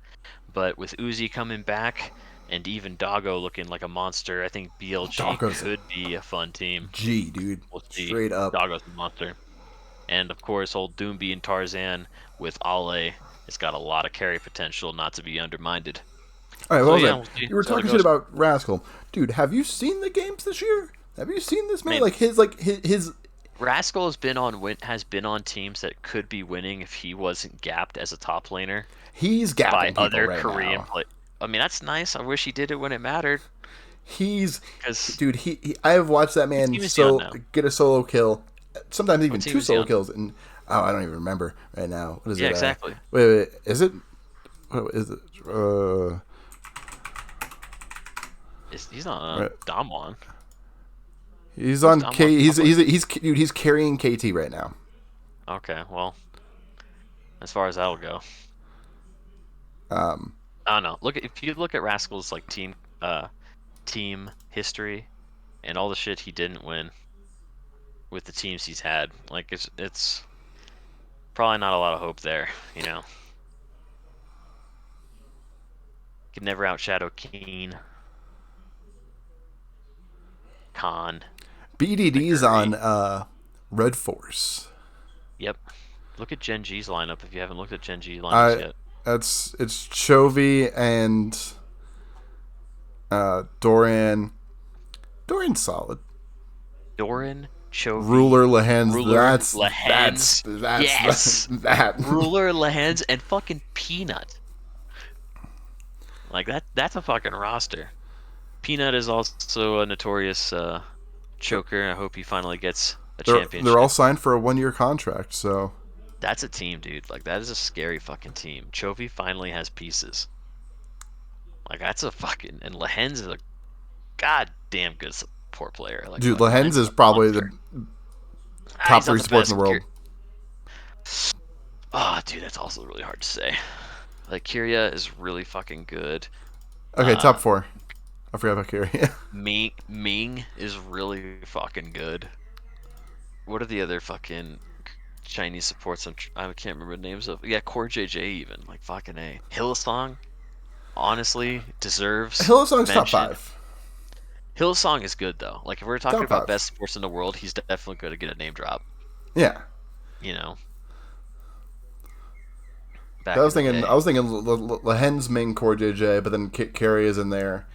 but with Uzi coming back and even Doggo looking like a monster, I think BLG Doggo's a could be a fun team. G, dude. We'll see. Straight up. Doggo's a monster, and of course, old Doomby and Tarzan with Ale. It's got a lot of carry potential, not to be undermined. All right, So well yeah, then, we'll see. you were See how it talking shit goes. about Rascal, dude. Have you seen the games this year? Have you seen this I man? mean, His Rascal has been on teams that could be winning if he wasn't gapped as a top laner he's by gapping people other right Korean now. play. I mean, that's nice. I wish he did it when it mattered. He's Because dude. I have watched that what man team is he on now? get a solo kill, sometimes What even team two is he solo on? kills, and oh, I don't even remember right now. What is Yeah, it? exactly. Wait, is it? What is it? He's not on Right. Damwon. He's Who's on Damwon? K. He's dude. He's carrying KT right now. Okay, well, as far as that'll go, Um, I don't know. If you look at Rascal's team history and all the shit he didn't win with the teams he's had, it's probably not a lot of hope there. Could never outshadow Khan. BDD's McCurry. on Red Force. Yep. Look at Gen G's lineup if you haven't looked at Gen G lineups I yet. it's Chovy and Dorian. Dorian's solid. Doran, Chovy, Ruler Lehens. Ruler, That's Lehens. that's Yes, that. Ruler, Lehens, and fucking Peanut. Like that's a fucking roster. Peanut is also a notorious choker. I hope he finally gets a They're all championship. signed for a 1-year contract, so That's a team, dude. Like that is a scary fucking team. Chovy finally has pieces. Like that's a fucking and Lehens is a goddamn good support player. Like dude, fucking Lehens Lehens is is a probably monster. the top He's not three the supports in best. the world. Oh, dude, that's also really hard to say. Like Kyria is really fucking good. Okay, top Uh, 4. I forgot about Kerry. Ming is really fucking good. What are the other fucking Chinese supports? I can't remember the names of. Yeah, Core JJ even. Like fucking A. Hillsong honestly deserves Hillsong's top mention. 5. Hillsong is good though. Like if we're talking Top about 5. best sports in the world, he's definitely going to get a name drop. Yeah. You know, I back was in the thinking, I day, was thinking Lehens, Ming, Core JJ, but then Kerry is in there,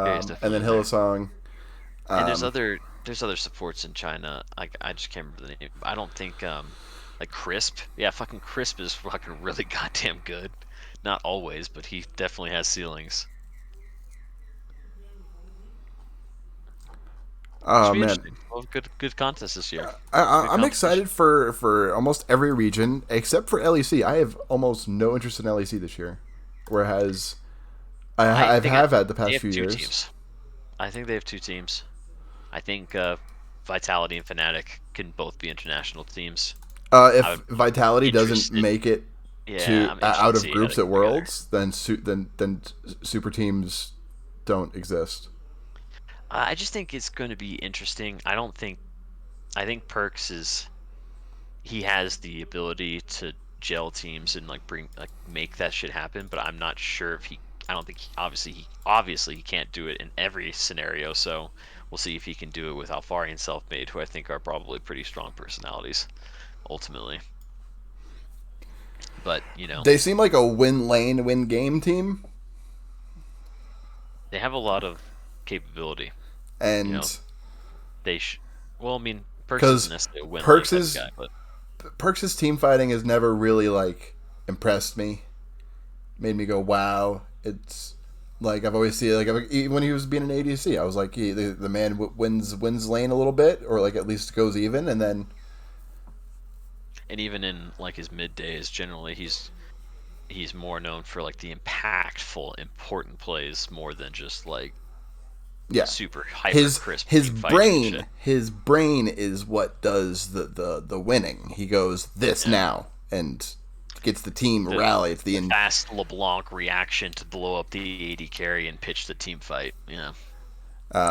Gary's and definitely then in there. Hillsong. And Um, there's other supports in China. I just can't remember the name. I don't think like Crisp. Yeah, fucking Crisp is fucking really goddamn good. Not always, but he definitely has ceilings. Should oh be man, interesting. Well, good contest this year. Good I'm competition. excited for almost every region except for LEC. I have almost no interest in LEC this year, whereas I I think I, have had the they past have few two years. teams. I think they have two teams. I think Vitality and Fnatic can both be international teams. If I'm Vitality doesn't interested. make it Yeah, to I'm interested out to of see how groups they at come together. Worlds, then super teams don't exist. I just think it's going to be interesting. I think Perks is he has the ability to gel teams and like bring like make that shit happen, but I'm not sure if he I don't think obviously he can't do it in every scenario, so we'll see if he can do it with Alfari and Selfmade, who I think are probably pretty strong personalities ultimately. But, They seem like a win lane, win game team, they have a lot of capability. You know, and they well, I mean, Perks isn't because necessarily a win lane type of Perks's guy, but Perks's team fighting has never really like impressed me. Made me go, wow. It's like I've always seen like even when he was being an ADC, I was like, the man wins lane a little bit, or like at least goes even, and then and even in like his mid days, generally he's more known for like the impactful, important plays more than just like yeah, super hyper crisp team fighting and shit. his brain is what does the winning. He goes this Yeah. now and gets the team The rally. It's the fast LeBlanc reaction to blow up the AD carry and pitch the team fight. Yeah,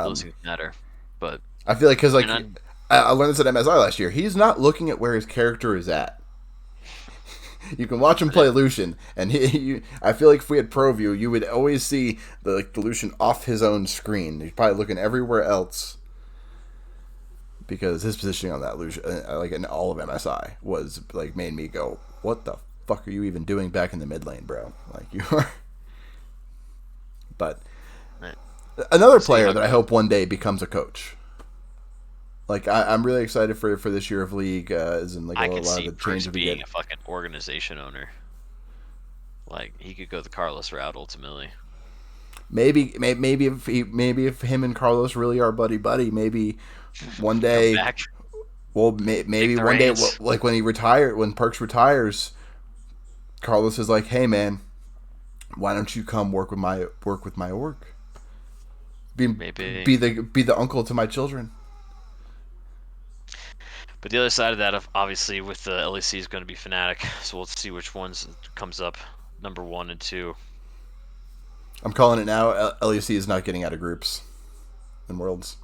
those um, things matter. But I feel like because and like I'm I learned this at MSI last year. He's not looking at where his character is at. You can watch him play Lucian, and I feel like if we had Pro View, you would always see the Lucian off his own screen. He's probably looking everywhere else because his positioning on that Lucian, like in all of MSI, was like made me go, "What the fuck are you even doing back in the mid lane, bro?" Like you are. But right, another we'll see player how it that I goes. hope one day becomes a coach. Like I'm really excited for this year of league, as in like a I could lot of see the change Perks that we being get. a fucking organization owner. Like he could go the Carlos route ultimately. Maybe if him and Carlos really are buddy buddy, maybe one Come day, back, well, take maybe the one day, reins. like when Perks retires, Carlos is like, hey man, why don't you come work with my org? Be Maybe. be the uncle to my children. But the other side of that, obviously, with the LEC is going to be Fnatic. So we'll see which ones comes up number 1 and 2. I'm calling it now. LEC is not getting out of groups in worlds.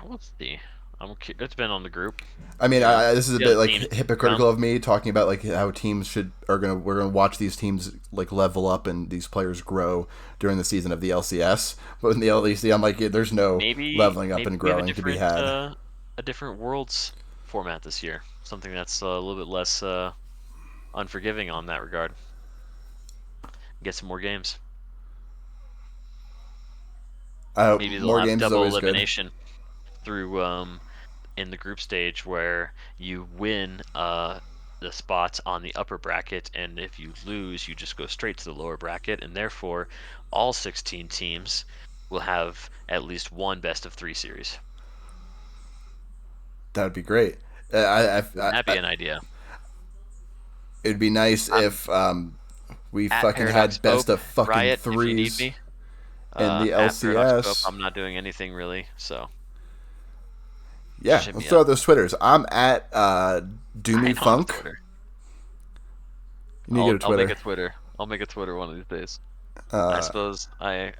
We'll see. It's been on the group. I mean, this is a The other bit like teams come. hypocritical of me talking about like how teams we're gonna watch these teams like level up and these players grow during the season of the LCS. But in the LEC, I'm like, yeah, there's no leveling up Maybe and we have growing to be had. a different worlds format this year. Something that's a little bit less unforgiving on that regard. Get some more games. Maybe they'll More have games is double always good. elimination through in the group stage where you win the spots on the upper bracket, and if you lose, you just go straight to the lower bracket, and therefore all 16 teams will have at least one best of 3 series. That would be great. Wouldn't that be an idea? It'd be nice if we At fucking Paradox had best Pope, of fucking Riot, if you need threes me. in the At Paradox Pope, LCS. I'm not doing anything really, so Yeah, just hit let's me throw up. out those Twitters. I'm at I Doomy know I'm Funk. Twitter. You need to go to I'll make a Twitter. Twitter. I'll make a Twitter one of these days. I Uh, suppose I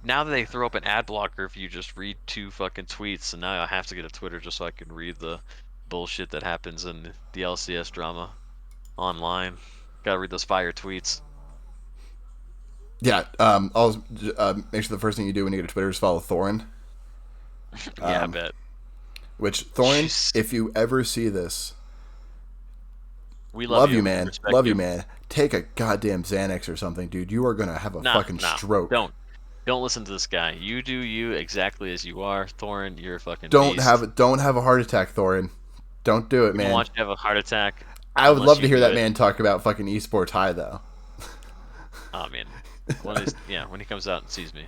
now that they throw up an ad blocker if you just read 2 fucking tweets, and now I have to get a Twitter just so I can read the bullshit that happens in the LCS drama online. Gotta read those fire tweets. yeah, I'll make sure the first thing you do when you get to Twitter is follow Thorin. Yeah, I bet. Which, Thorin, Jeez. if you ever see this, We love love you, you. We man. respect Love you, you. man. Take a goddamn Xanax or something, dude. You are going to have a Nah, fucking nah. stroke. Don't listen to this guy. You do you exactly as you are, Thorin. You're a fucking Don't beast. have a heart attack, Thorin. Don't do it, We don't man. want you to have a heart attack I would unless love you to hear do that it. man talk about fucking esports high, though. I mean, when he comes out and sees me.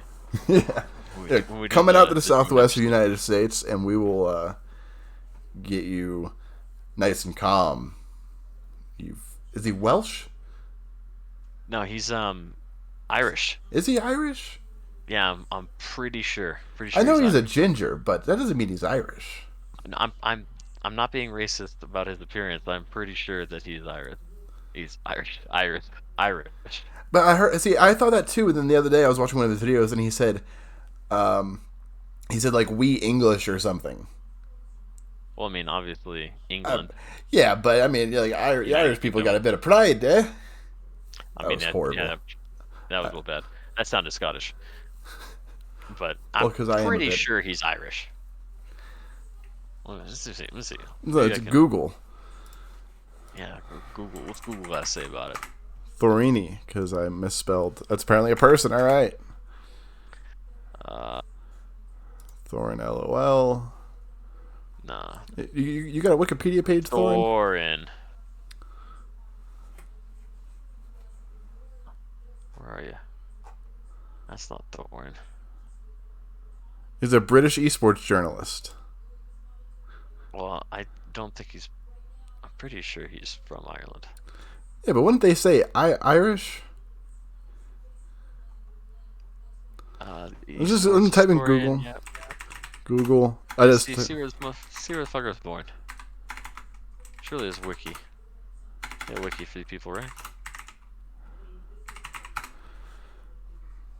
Yeah. When we do Coming out to the Dream southwest of the episode. United States, and we will get you nice and calm. Is he Welsh? No, he's Irish. Is he Irish? Yeah, I'm pretty sure. Pretty I sure know he's he's a Irish. ginger, but that doesn't mean he's Irish. No, I'm not being racist about his appearance. I'm pretty sure that he's Irish. He's Irish. But I thought that too. And then the other day I was watching one of his videos, and he said like we English or something. Well, I mean, obviously England. Yeah, but I mean, like United Irish people Kingdom. got a bit of pride, eh? I That mean, was horrible. yeah, that was real bad. That sounded Scottish. But Well, I'm 'cause I am a pretty bit. sure he's Irish. Let's see. Let's see. It's Google Yeah, Google. What's Google got to say about it? Thorini, because I misspelled. That's apparently a person. All right. Thorin, LOL. Nah. You got a Wikipedia page, Thorin? Thorin. Where are you? That's not Thorin. He's a British esports journalist. Well, I don't think he's. I'm pretty sure he's from Ireland. Yeah, but wouldn't they say Irish? I'm just typing Google. Yeah. Google. I just See where the fucker was born. Surely there's a wiki. Yeah, wiki for the people, right?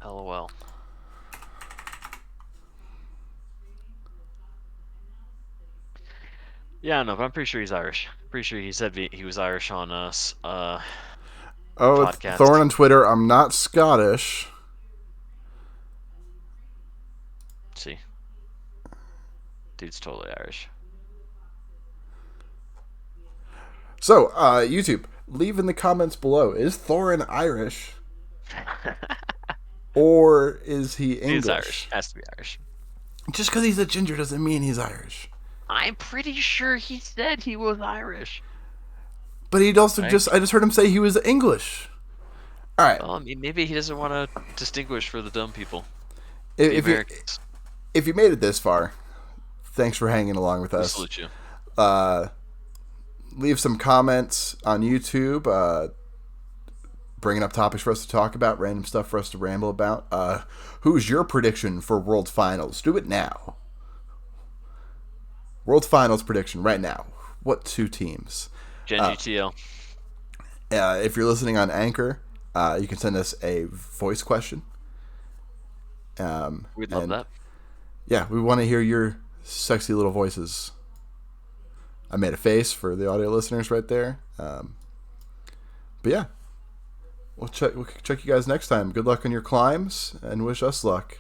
LOL. Yeah, no, but I'm pretty sure he's Irish. Pretty sure he said he was Irish on us. oh, it's podcast. Thorin on Twitter. I'm not Scottish. See, dude's totally Irish. So, YouTube, leave in the comments below. Is Thorin Irish? Or is he English? He's Irish. Has to be Irish. Just because he's a ginger doesn't mean he's Irish. I'm pretty sure he said he was Irish. But he'd also Right. I just heard him say he was English. All right. Well, I mean, maybe he doesn't want to distinguish for the dumb people. If you made it this far, thanks for hanging along with We us. salute you. Leave some comments on YouTube, bringing up topics for us to talk about, random stuff for us to ramble about. Who's your prediction for World Finals? Do it now. World Finals prediction right now. What 2 teams? Gen GTL. If you're listening on Anchor, you can send us a voice question. We'd love that. Yeah, we want to hear your sexy little voices. I made a face for the audio listeners right there. But yeah, we'll check you guys next time. Good luck on your climbs, and wish us luck.